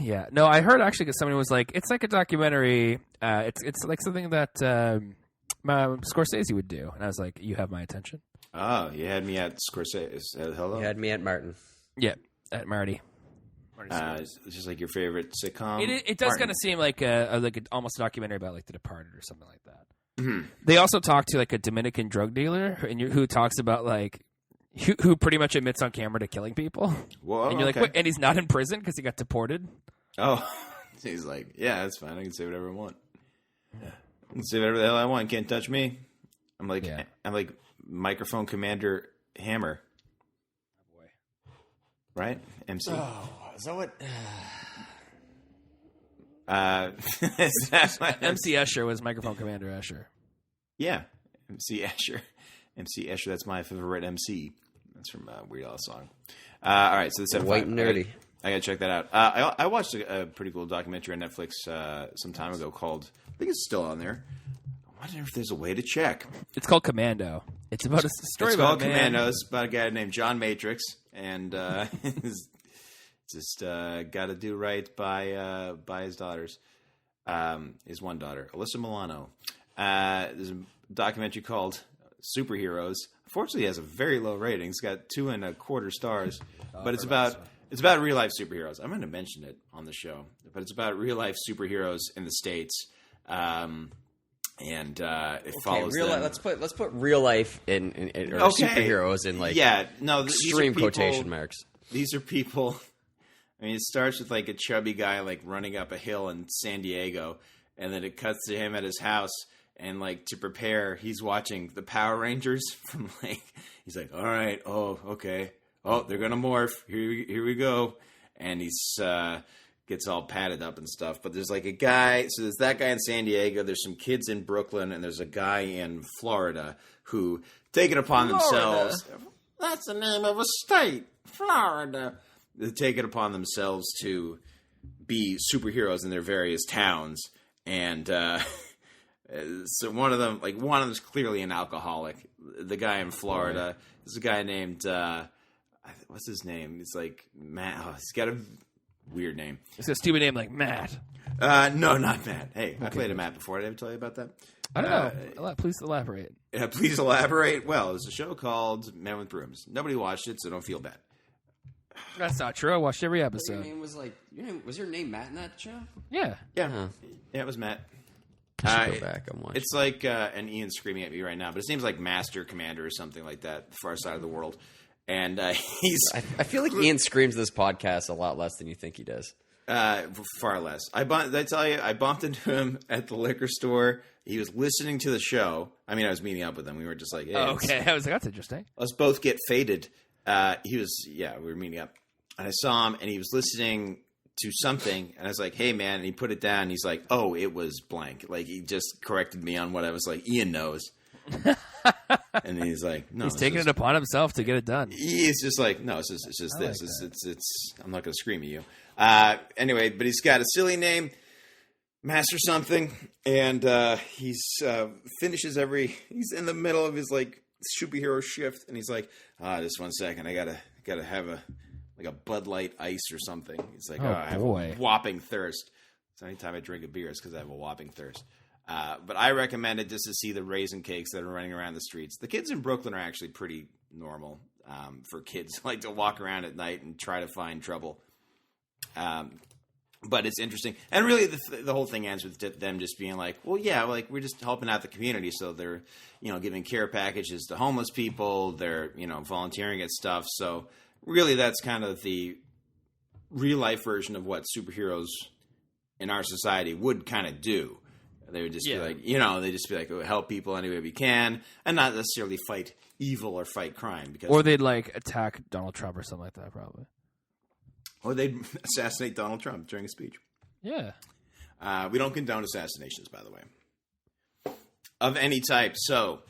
yeah. No, I heard actually because somebody was like, it's like a documentary. It's like something that Scorsese would do, and I was like, you have my attention. Oh, you had me at Scorsese. Hello. You had me at Martin. Yeah, at Marty. It's just like your favorite sitcom. It does kind of seem like almost a documentary about like The Departed or something like that. Mm-hmm. They also talk to like a Dominican drug dealer who talks about like who pretty much admits on camera to killing people. Whoa, and you're like, what? And he's not in prison because he got deported. Oh, he's like, yeah, that's fine. I can say whatever I want. Yeah. I can say whatever the hell I want. Can't touch me. I'm like Microphone Commander Hammer. Oh boy. Right? MC. Oh, is that what? MC Escher was Microphone Commander Escher. Yeah, MC Escher. MC Escher, that's my favorite MC. That's from Weird Al song. All right, so the 7-5. White and nerdy. I gotta check that out. I watched a pretty cool documentary on Netflix some time ago called, I think it's still on there. I wonder if there's a way to check. It's called Commando. It's about a story about Commando. It's about a guy named John Matrix, and just got to do right by his daughters. His one daughter, Alyssa Milano. There's a documentary called Superheroes. Unfortunately, it has a very low rating. It's got 2.25 stars, but it's about real life superheroes. I'm going to mention it on the show, but it's about real life superheroes in the States. And it follows real them. Let's put real life in or superheroes in like extreme quotation marks. These are people. I mean, it starts with like a chubby guy like running up a hill in San Diego, and then it cuts to him at his house, and like to prepare, he's watching the Power Rangers from like he's like, all right, oh okay, oh they're gonna morph. Here we go, and he's gets all padded up and stuff. But there's like a guy. So there's that guy in San Diego. There's some kids in Brooklyn, and there's a guy in Florida who take it upon themselves. That's the name of a state, Florida. They take it upon themselves to be superheroes in their various towns, and so one of them is clearly an alcoholic. The guy in Florida is a guy named what's his name? It's like Matt. Oh, he's got a weird name. It's a stupid name like Matt. No, not Matt. Hey, I played a Matt before. Did I ever tell you about that? I don't know. Please elaborate. Yeah, please elaborate. Well, it's a show called Men with Brooms. Nobody watched it, so don't feel bad. That's not true. I watched every episode. Your name was was your name Matt in that show? Yeah. Yeah, it was Matt. Go back and watch. It's like and Ian's screaming at me right now, but his name's like Master Commander or something like that, the far side of the world. And he's. I feel like Ian screams this podcast a lot less than you think he does. Far less. Did I tell you? I bumped into him at the liquor store. He was listening to the show. I mean, I was meeting up with him. We were just like, hey, okay. I was like, that's interesting. Let's both get faded. We were meeting up. And I saw him, and he was listening to something, and I was like, hey, man. And he put it down, and he's like, oh, it was blank. Like, he just corrected me on what I was like. Ian knows. And then he's like, no. He's taking it upon himself to get it done. He's just like, no, it's just this. Like it's I'm not going to scream at you. Anyway, but he's got a silly name, Master something, and he's finishes he's in the middle of his like superhero shift, and he's like, just 1 second, I gotta have a Bud Light Ice or something. He's like, I have a whopping thirst. So anytime I drink a beer, it's because I have a whopping thirst. But I recommend it just to see the raisin cakes that are running around the streets. The kids in Brooklyn are actually pretty normal for kids like to walk around at night and try to find trouble. But it's interesting. And really the whole thing ends with them just being like, well, yeah, like we're just helping out the community. So they're, giving care packages to homeless people. They're, volunteering at stuff. So really that's kind of the real life version of what superheroes in our society would kind of do. They would just be like, they'd just be like, oh, help people any way we can and not necessarily fight evil or fight crime. Or they'd like attack Donald Trump or something like that probably. Or they'd assassinate Donald Trump during a speech. Yeah. We don't condone assassinations, by the way. Of any type. So,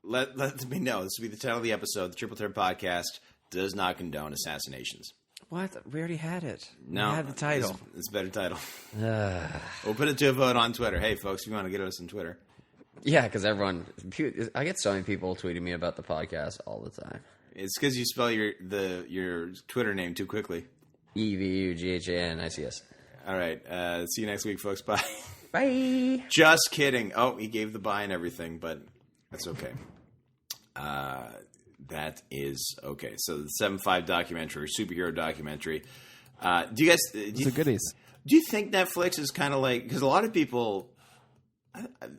let me know. This will be the title of the episode. The Triple Threat Podcast does not condone assassinations. What? We already had it. No, we had the title. It's a better title. We'll put it to a vote on Twitter. Hey, folks, if you want to get us on Twitter. Yeah, because I get so many people tweeting me about the podcast all the time. It's because you spell your Twitter name too quickly. EVUGHANICS. All right. See you next week, folks. Bye. Bye. Just kidding. Oh, he gave the bye and everything, but that's okay. That is okay. So the 7.5 documentary, superhero documentary. Do you guys? It's the goodies. Do you think Netflix is kind of like, because a lot of people,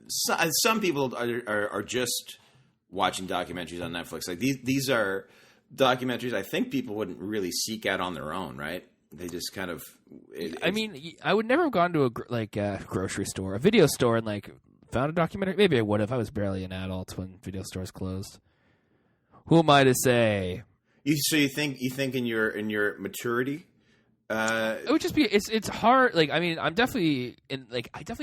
some people are just watching documentaries on Netflix. Like these are documentaries I think people wouldn't really seek out on their own, right? They just kind of. I mean, I would never have gone to a grocery store, a video store, and like found a documentary. Maybe I would have. I was barely an adult when video stores closed. Who am I to say? So you think in your maturity? It would just be it's hard. Like, I mean, I definitely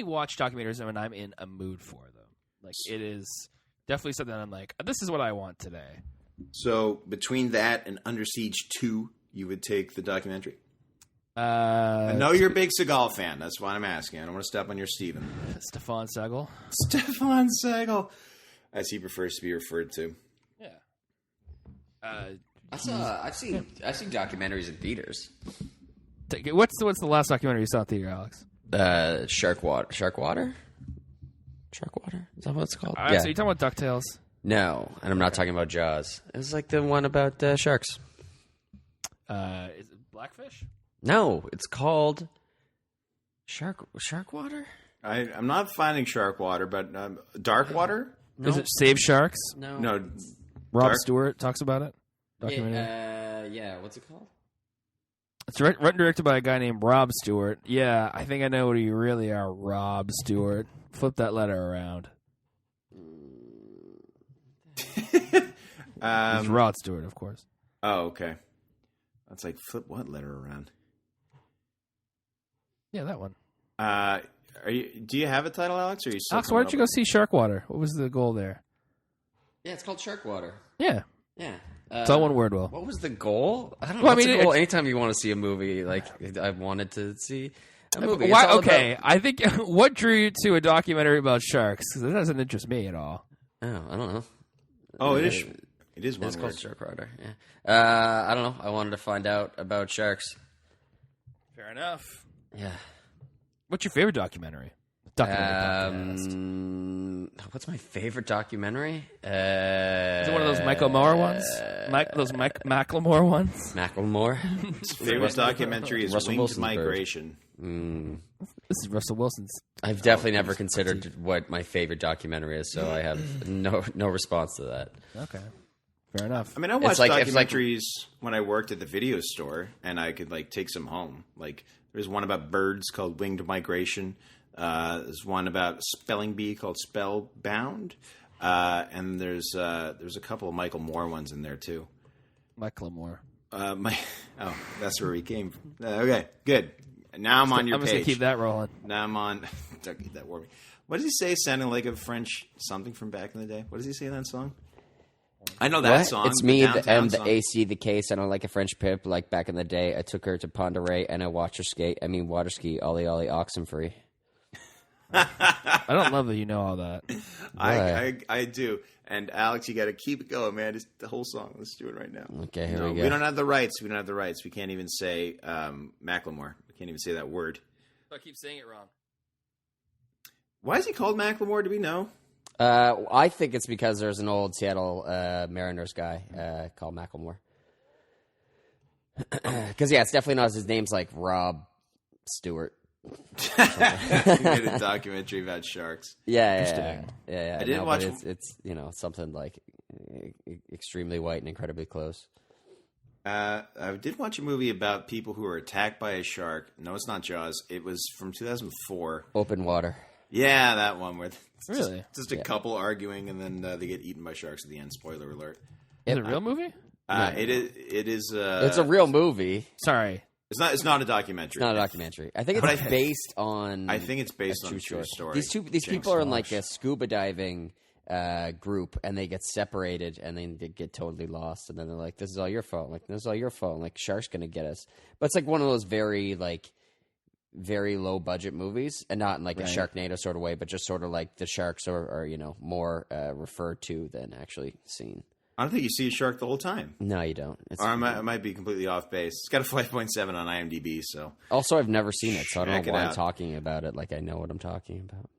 watch documentaries when I'm in a mood for them. Like, it is definitely something I'm like, this is what I want today. So between that and Under Siege 2, you would take the documentary? I know you're a big Seagal fan. That's why I'm asking. I don't want to step on your Steven. Stefan Segal. Stefan Segal, as he prefers to be referred to. Yeah. I've seen documentaries in theaters. What's the last documentary you saw in theater, Alex? Shark Water. Is that what it's called? Yeah. So you're talking about DuckTales? No, and I'm not talking about Jaws. It was like the one about sharks. Is it Blackfish? No, it's called Shark Water. I'm not finding Shark Water, but Dark Water? No. Is it Save Sharks? No. Rob Stewart talks about it. Documentary. Yeah. What's it called? It's written and directed by a guy named Rob Stewart. Yeah, I think I know what you really are, Rob Stewart. Flip that letter around. It's Rod Stewart, of course. Oh, okay. That's like flip what letter around? Yeah, that one. Do you have a title, Alex? Or are you Alex, why don't you go see Sharkwater? What was the goal there? Yeah, it's called Shark Water. Yeah. Yeah. It's all one word, Will. What was the goal? I don't know. Well, What's the goal? Anytime you want to see a movie, like I wanted to see a movie. Why, okay, I think what drew you to a documentary about sharks? Because that doesn't interest me at all. Oh, I don't know. Oh, it is. It is one It's word. called Shark Water. Yeah. I don't know. I wanted to find out about sharks. Fair enough. Yeah. What's your favorite documentary? What's my favorite documentary? Is it one of those Michael Moore ones? Those Macklemore ones? Macklemore. His favorite documentary is Russell Winged Wilson's Migration. This is Russell Wilson's. I've definitely never considered what my favorite documentary is, so I have no response to that. Okay. Fair enough. I mean, I watched like- documentaries when I worked at the video store, and I could take some home. Like, there's one about birds called Winged Migration. There's one about spelling bee called Spellbound, and there's a couple of Michael Moore ones in there too. Macklemore. That's where he came from. Okay, good. Now I'm on your I'm page. just gonna keep that rolling. Now I'm on. Don't keep that warming. What does he say? Sounding like a French something from back in the day. What does he say in that song? I know that song. It's me, the the AC, the K, sounding like a French pimp. Like back in the day, I took her to Ponderay and I watched her skate. I mean, water ski, ollie ollie, oxen free. I don't love that you know all that. I do. And Alex, you got to keep it going, man. Just the whole song. Let's do it right now. Okay, here we go. We don't have the rights. We can't even say Macklemore. We can't even say that word. I keep saying it wrong. Why is he called Macklemore? Do we know? I think it's because there's an old Seattle Mariners guy called Macklemore. Because, yeah, it's definitely not his name's like Rob Stewart. He did a documentary about sharks. Yeah. I didn't watch. It's something like extremely white and incredibly close. I did watch a movie about people who were attacked by a shark. No, it's not Jaws. It was from 2004. Open water. Yeah, that one where really just a couple arguing and then they get eaten by sharks at the end. Spoiler alert. Is it a real movie? It is. It's a real movie. Sorry. It's not a documentary. It's not a documentary. I think it's based on. I think it's based on a true story. These people are in like a scuba diving group, and they get separated, and then they get totally lost, and then they're like, "This is all your fault." Like, "This is all your fault." Like, shark's gonna get us. But it's like one of those very low budget movies, and not in like a Sharknado sort of way, but just sort of like the sharks are more referred to than actually seen. I don't think you see a shark the whole time. No, you don't. Or I might be completely off base. It's got a 5.7 on IMDb, so. Also, I've never seen it, so I don't know why I'm out. talking about it like I know what I'm talking about.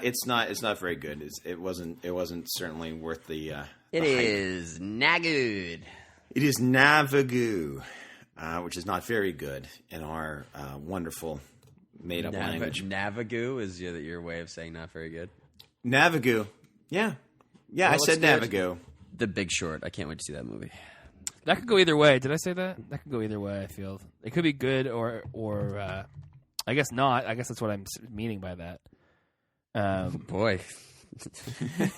It's not very good. It wasn't certainly worth the. It is not good. It is Navagu, which is not very good in our wonderful made-up language. Navagu is your way of saying not very good. Navagu, yeah, I said Navagu. The Big Short. I can't wait to see that movie. That could go either way. Did I say that? That could go either way. I feel it could be good or I guess not. I guess that's what I'm meaning by that. Boy,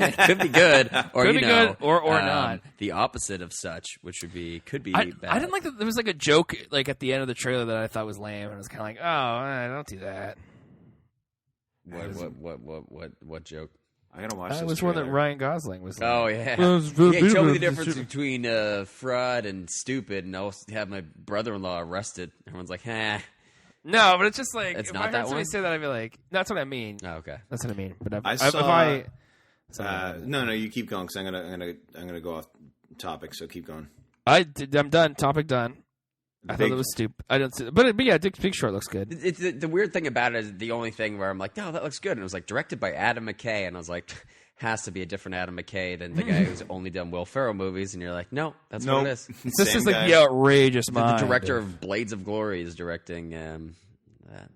it could be good, or could be good, or not. The opposite of such, which could be I bad. I didn't like that. There was like a joke like at the end of the trailer that I thought was lame, and I was kind of like, oh, don't do that. What joke? I gotta watch. That was one that Ryan Gosling was. Like, oh yeah, show me the difference between fraud and stupid, and I'll have my brother-in-law arrested. Everyone's like, "Huh." No, but it's just like it's if not I heard that somebody one? say that, I'd be like, "That's what I mean." Oh, okay, that's what I mean. But I saw. No, you keep going because I'm gonna go off topic. So keep going. I'm done. Topic done. I thought it was stupid. I don't see, but yeah, Big Short looks good. It's the weird thing about it is the only thing where I'm like, "Oh, that looks good," and it was like directed by Adam McKay, and I was like, has to be a different Adam McKay than the guy who's only done Will Ferrell movies, and you're like, no, that's what it is. This is like the outrageous mind. The director of Blades of Glory is directing that.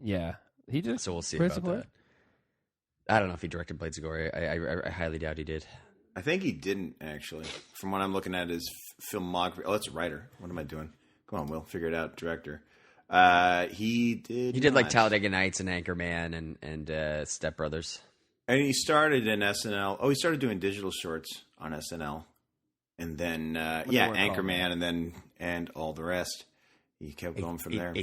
Yeah, he did. So we'll see about that. I don't know if he directed Blades of Glory. I highly doubt he did. I think he didn't, actually. From what I'm looking at his filmography. Oh, that's a writer. What am I doing? Come on, Will. Figure it out. Director. He did. He did like Talladega Nights and Anchorman and Step Brothers. And he started in SNL. Oh, he started doing digital shorts on SNL. And then, Anchorman and all the rest. He kept going from there.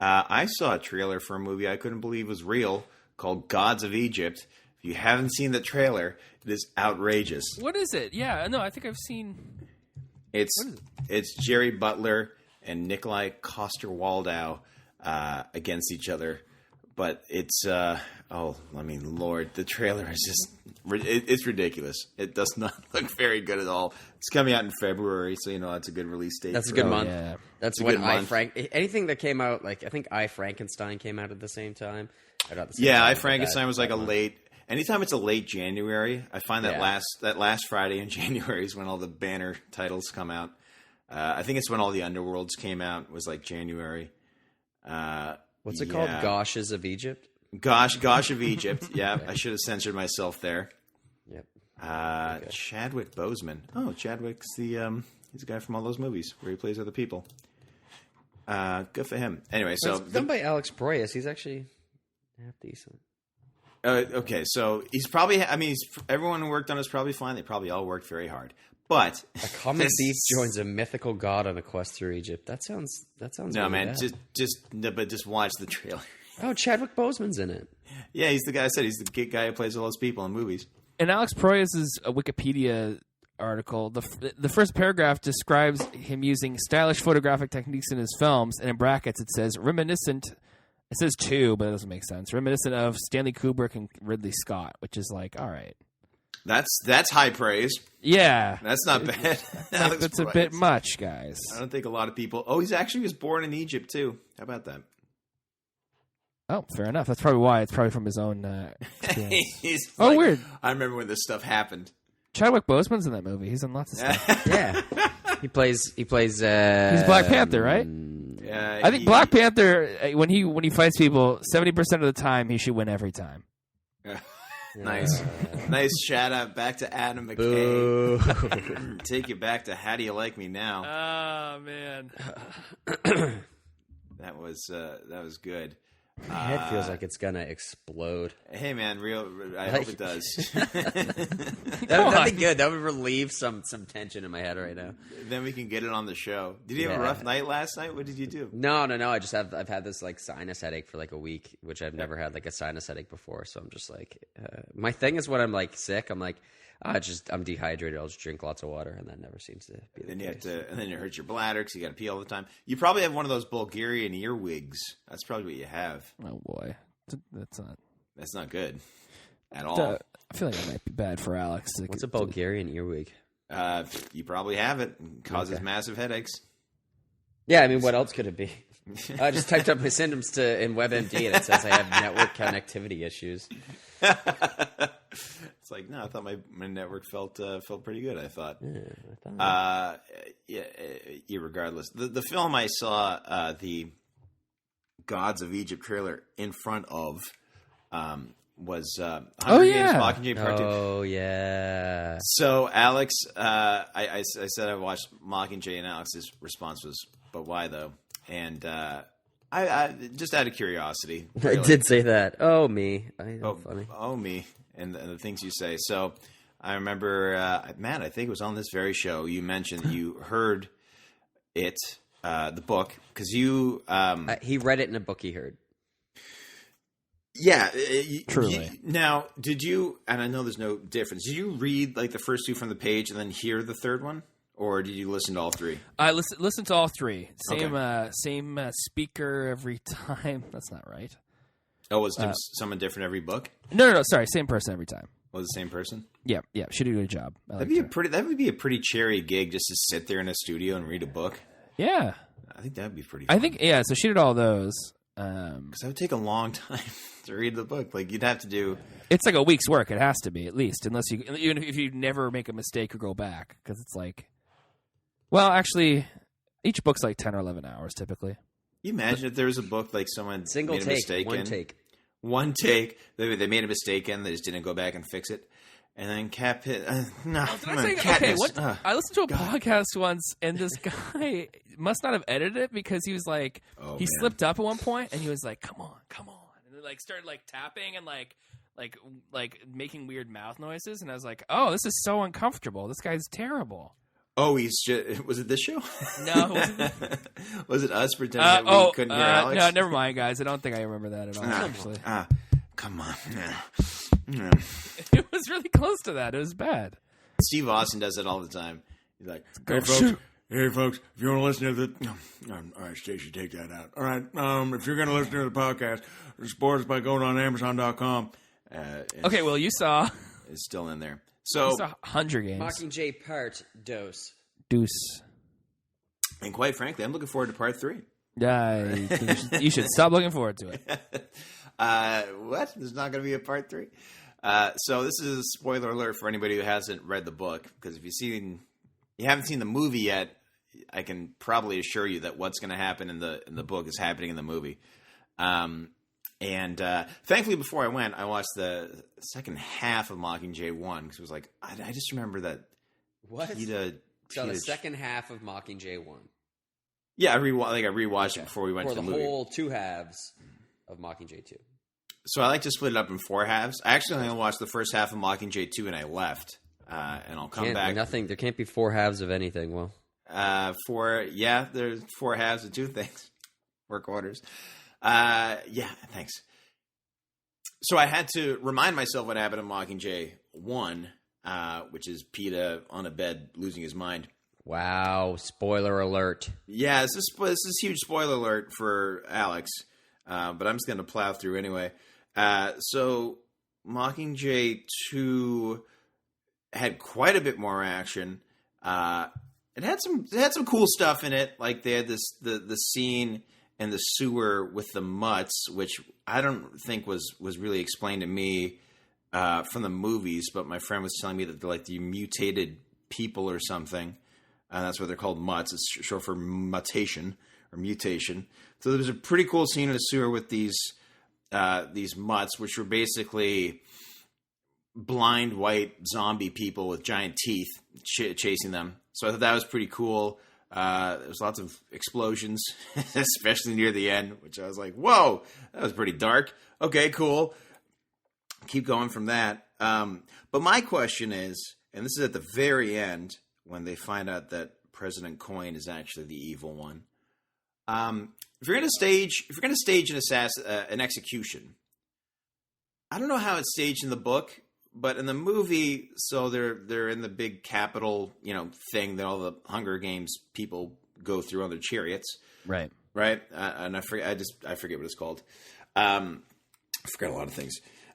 I saw a trailer for a movie I couldn't believe was real called Gods of Egypt. If you haven't seen the trailer, it is outrageous. What is it? Yeah, no, I think I've seen... It's Jerry Butler and Nikolai Coster-Waldau against each other. But it's... Lord, the trailer is just... It's ridiculous. It does not look very good at all. It's coming out in February, so that's a good release date. That's a good month. Yeah. That's when anything that came out, like I think I, Frankenstein came out at the same time. I, Frankenstein was like a late... Anytime it's a late January, I find that last Friday in January is when all the banner titles come out. I think it's when all the Underworlds came out, was like January. What's it called? Goshes of Egypt? Gosh of Egypt. Yeah, I should have censored myself there. Yep. Okay. Chadwick Boseman. Oh, Chadwick's he's the guy from all those movies where he plays other people. Good for him. Anyway, so it's done by Alex Proyas. He's actually half decent. Okay, so he's probably. I mean, everyone who worked on it is probably fine. They probably all worked very hard. But a common thief joins a mythical god on a quest through Egypt. That sounds. No, really man. bad. Just watch the trailer. Oh, Chadwick Boseman's in it. Yeah, he's the guy. I said he's the guy who plays all those people in movies. In Alex Proyas' Wikipedia article, the first paragraph describes him using stylish photographic techniques in his films, and in brackets it says reminiscent. It says two, but it doesn't make sense. Reminiscent of Stanley Kubrick and Ridley Scott, which is like, all right. That's high praise. Yeah. That's not bad. That's a bit much, guys. I don't think a lot of people... Oh, he was born in Egypt, too. How about that? Oh, fair enough. That's probably why. It's probably from his own experience. Weird. I remember when this stuff happened. Chadwick Boseman's in that movie. He's in lots of stuff. Yeah. He plays he's Black Panther, right? I think Black Panther, when he fights people, 70% of the time he should win every time. Nice shout out back to Adam McKay. Take you back to How Do You Like Me Now? Oh man, that was good. My head feels like it's gonna explode. Hey, man, I hope it does. That'd be good. That would relieve some tension in my head right now. Then we can get it on the show. Did you have a rough night last night? What did you do? No. I've had this like sinus headache for like a week, which I've never had like a sinus headache before. So I'm just like, my thing is when I'm like sick, I'm like, I'm dehydrated. I'll just drink lots of water, and that never seems to be the case. And then it hurts your bladder because you got to pee all the time. You probably have one of those Bulgarian earwigs. That's probably what you have. Oh boy, that's not good at all. I feel like it might be bad for Alex. What's a Bulgarian earwig? You probably have it. It causes massive headaches. Yeah, I mean, what else could it be? I just typed up my symptoms in WebMD, and it says I have network connectivity issues. It's like, no, I thought my network felt pretty good. I thought. Irregardless, the film I saw, the Gods of Egypt trailer in front of, was Hunger Games Mockingjay Part 2. Oh yeah. So Alex, I said I watched Mockingjay, and Alex's response was, "But why though?" And I just out of curiosity, really. I did say that. Oh me. I know, funny. Oh me. And the things you say. So I remember, Matt, I think it was on this very show, you mentioned you heard it, the book, because you... he read it in a book he heard. Yeah. Truly. Now, did you, and I know there's no difference, did you read like the first two from the page and then hear the third one? Or did you listen to all three? I listen to all three. Same speaker every time. That's not right. Oh, was there someone different every book? No. Sorry, same person every time. Was the same person? Yeah. She did a good job. That would be a pretty cherry gig just to sit there in a studio and read a book. Yeah, I think that'd be pretty fun. I think So she did all those. Because that would take a long time to read the book. Like you'd have to do. It's like a week's work. It has to be at least, unless even if you never make a mistake or go back, because it's like. Well, actually, each book's like 10 or 11 hours typically. You imagine if there was a book like someone made a mistake one take. They made a mistake in. They just didn't go back and fix it. And then Cat Pitt. Katniss. I listened to a podcast once, and this guy must not have edited it because he was like, he slipped up at one point, and he was like, "Come on," and then like started like tapping and like making weird mouth noises, and I was like, "Oh, this is so uncomfortable. This guy's terrible." Oh, was it this show? No, it wasn't. Was it us pretending that we couldn't hear Alex? No, never mind, guys. I don't think I remember that at all. Actually, come on. It was really close to that. It was bad. Steve Austin does it all the time. He's like, Hey folks, if you want to listen to the... all right, Stacey, take that out. All right, if you're going to listen to the podcast, support us by going on Amazon.com. Okay, well, you saw... It's still in there. So, you saw Hunger Games. Mockingjay Part Deuce. And quite frankly, I'm looking forward to Part 3. You should stop looking forward to it. What? There's not going to be a Part 3? So this is a spoiler alert for anybody who hasn't read the book, because if you haven't seen the movie yet, I can probably assure you that what's going to happen in the book is happening in the movie. And thankfully, before I went, I watched the second half of Mockingjay 1, because it was like, I just remember that. What? So the second half of Mockingjay 1. Yeah, I rewatched it before we went to the movie. For the whole two halves of Mockingjay 2. So I like to split it up in 4 halves. I actually only watched the first half of Mockingjay 2 and I left. And I'll come back. There can't be 4 halves of anything, Will. There's 4 halves of 2 things. 4 quarters. Thanks. So I had to remind myself what happened in Mockingjay 1, which is PETA on a bed losing his mind. Wow, spoiler alert. Yeah, this is huge spoiler alert for Alex, but I'm just going to plow through anyway. So Mockingjay 2 had quite a bit more action. It had some cool stuff in it, like they had the scene in the sewer with the mutts, which I don't think was really explained to me from the movies, but my friend was telling me that they're like the mutated people or something. That's what they're called, mutts. It's short for mutation or mutation. So there was a pretty cool scene in the sewer with these mutts, which were basically blind white zombie people with giant teeth chasing them. So I thought that was pretty cool. There's lots of explosions, especially near the end, which I was like, whoa, that was pretty dark. Okay, cool. Keep going from that. But my question is, and this is at the very end when they find out that President Coin is actually the evil one. If you're going to stage an execution, I don't know how it's staged in the book, but in the movie, so they're in the big Capitol, thing that all the Hunger Games people go through on their chariots, Right. And I forget what it's called. I forgot a lot of things.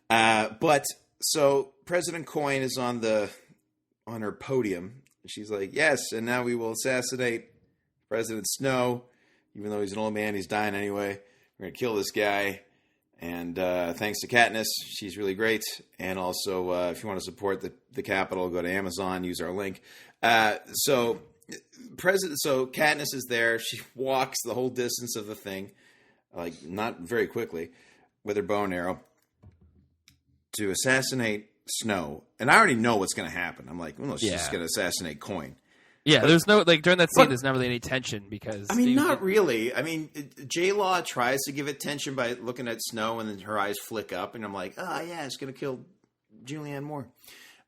But so President Coin is on her podium. She's like, yes, and now we will assassinate President Snow. Even though he's an old man, he's dying anyway. We're going to kill this guy. And thanks to Katniss, she's really great. And also, if you want to support the Capitol, go to Amazon, use our link. So Katniss is there. She walks the whole distance of the thing, like not very quickly, with her bow and arrow to assassinate Snow. And I already know what's going to happen. I'm like, well, she's just going to assassinate Coin. Yeah, there's no, during that scene, there's not really any tension because... I mean, not really. I mean, J-Law tries to give it tension by looking at Snow, and then her eyes flick up, and I'm like, oh, yeah, it's going to kill Julianne Moore.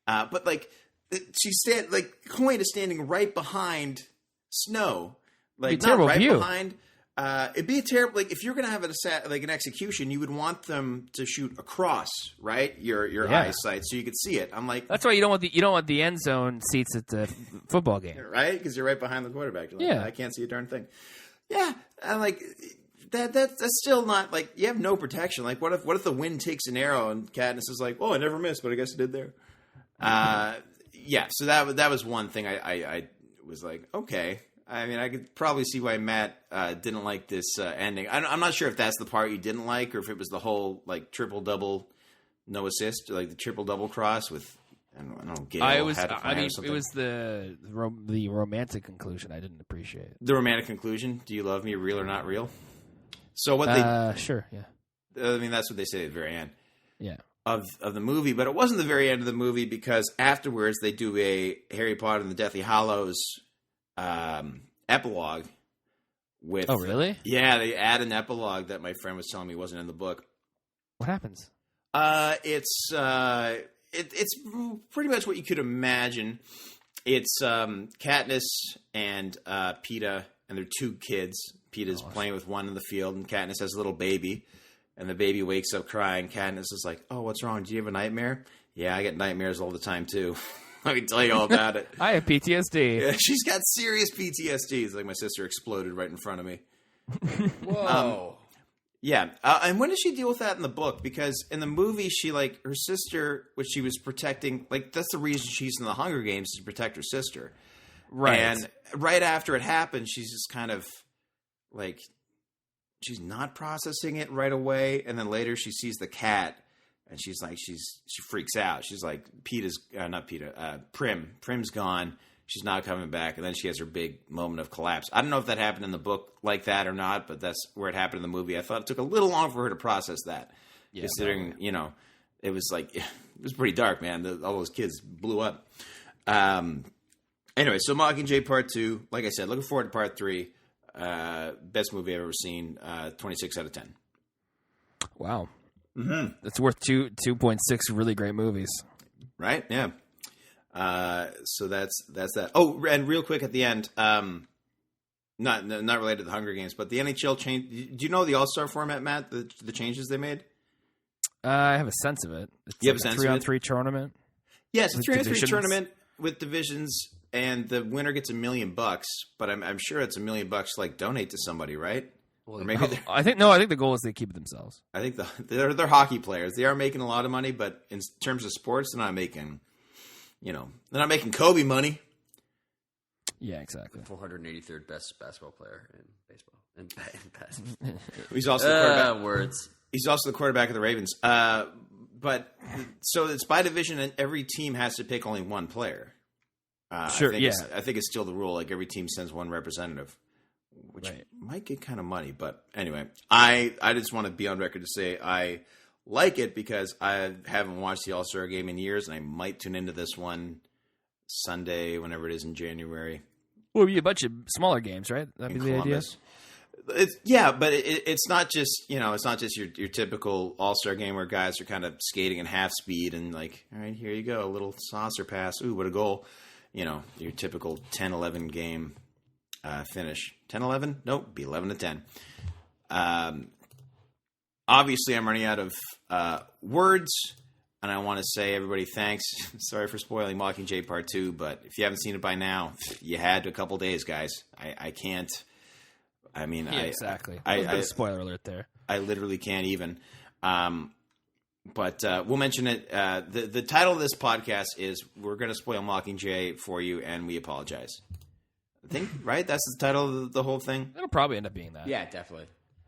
But, Coin is standing right behind Snow. Like, not right behind... it'd be a terrible... Like, if you're going to have an execution, you would want them to shoot across, right? Your eyesight, so you could see it. I'm like... That's why you don't want the end zone seats at the football game. Right? Because you're right behind the quarterback. You're like, I can't see a darn thing. Yeah. I'm like... That's still not... Like, you have no protection. Like, what if the wind takes an arrow and Katniss is like, oh, I never missed, but I guess I did there. Yeah, so that was one thing I was like, okay... I mean, I could probably see why Matt didn't like this ending. I'm not sure if that's the part you didn't like, or if it was the whole triple double, no assist, like the triple double cross with I don't know. Gale it was the romantic conclusion I didn't appreciate. The romantic conclusion. Do you love me, real or not real? So what they sure, yeah. I mean, that's what they say at the very end. Yeah. Of the movie, but it wasn't the very end of the movie because afterwards they do a Harry Potter and the Deathly Hallows epilogue with... Oh, really? Yeah, they add an epilogue that my friend was telling me wasn't in the book. What happens? It's pretty much what you could imagine. It's Katniss and Peeta and their two kids. Peeta's playing with one in the field, and Katniss has a little baby, and the baby wakes up crying. Katniss is like, oh, what's wrong? Do you have a nightmare? Yeah, I get nightmares all the time, too. Let me tell you all about it. I have PTSD. Yeah, she's got serious PTSD. It's like my sister exploded right in front of me. Whoa. Yeah. And when does she deal with that in the book? Because in the movie, she, her sister, which she was protecting, that's the reason she's in the Hunger Games, is to protect her sister. Right. And right after it happened, she's just kind of, she's not processing it right away. And then later she sees the cat. And she's like, she freaks out. She's like, Prim's gone. She's not coming back. And then she has her big moment of collapse. I don't know if that happened in the book like that or not, but that's where it happened in the movie. I thought it took a little long for her to process that. Yeah, considering, it was it was pretty dark, man. All those kids blew up. Anyway, so Mockingjay Part 2. Like I said, looking forward to Part 3. Best movie I've ever seen. 26 out of 10. Wow. Mm-hmm. That's worth 2.6 really great movies, right? Yeah. So that's that. Oh, and real quick at the end, not related to the Hunger Games, but the NHL change. Do you know the All-Star format, Matt? The changes they made. I have a sense of it. It's you have a sense of it? 3-on-3 tournament. Yes, a 3-on-3 tournament with divisions, and the winner gets $1 million. But I'm sure it's $1 million to donate to somebody, right? Or maybe I think the goal is they keep it themselves. I think they're hockey players. They are making a lot of money, but in terms of sports, they're not making, they're not making Kobe money. Yeah, exactly. 483rd best basketball player in baseball. In basketball. He's also the quarterback. Words. He's also the quarterback of the Ravens. But so it's by division, and every team has to pick only one player. Sure. I think it's still the rule. Like every team sends one representative. Which might get kind of money, but anyway, I just want to be on record to say I like it because I haven't watched the All-Star Game in years, and I might tune into this one Sunday, whenever it is in January. Well, it'd be a bunch of smaller games, right? That'd be the idea. But it's not just it's not just your typical all-star game where guys are kind of skating at half speed and like, all right, here you go, a little saucer pass. Ooh, what a goal! Your typical 10-11 game finish. 10-11? Nope, be 11-10. Obviously, I'm running out of words, and I want to say, everybody, thanks. Sorry for spoiling Mockingjay Part 2, but if you haven't seen it by now, you had a couple days, guys. I can't. I mean, exactly. Spoiler alert there. I literally can't even. But we'll mention it. The title of this podcast is "We're going to spoil Mockingjay for you, and we apologize." I think, right? That's the title of the whole thing. It'll probably end up being that. Yeah, definitely.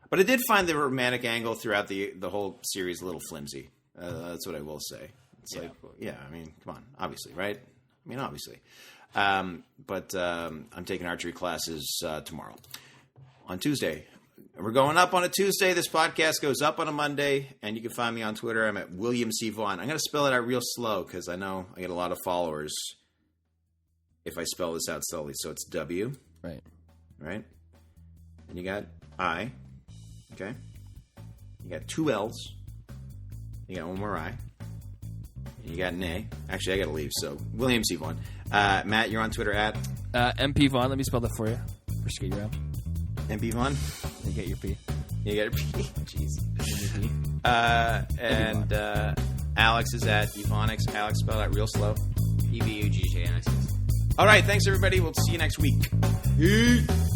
But I did find the romantic angle throughout the whole series a little flimsy. That's what I will say. It's like, I mean, come on, obviously, right? I mean, obviously. But I'm taking archery classes tomorrow. On Tuesday. We're going up on a Tuesday. This podcast goes up on a Monday, and you can find me on Twitter. I'm at William C. Vaughn. I'm going to spell it out real slow because I know I get a lot of followers if I spell this out slowly. So it's W. Right. And you got I. Okay. You got 2 L's. You got 1 more I. And you got an A. Actually, I got to leave. So William C. Vaughn. Matt, you're on Twitter at MP Vaughn. Let me spell that for you. First, get your M. MP Vaughn. You get your P. You got your P. Jeez. And Alex is at Evonix. Alex, spell that real slow. EVUGJNX. All right. Thanks, everybody. We'll see you next week. Peace.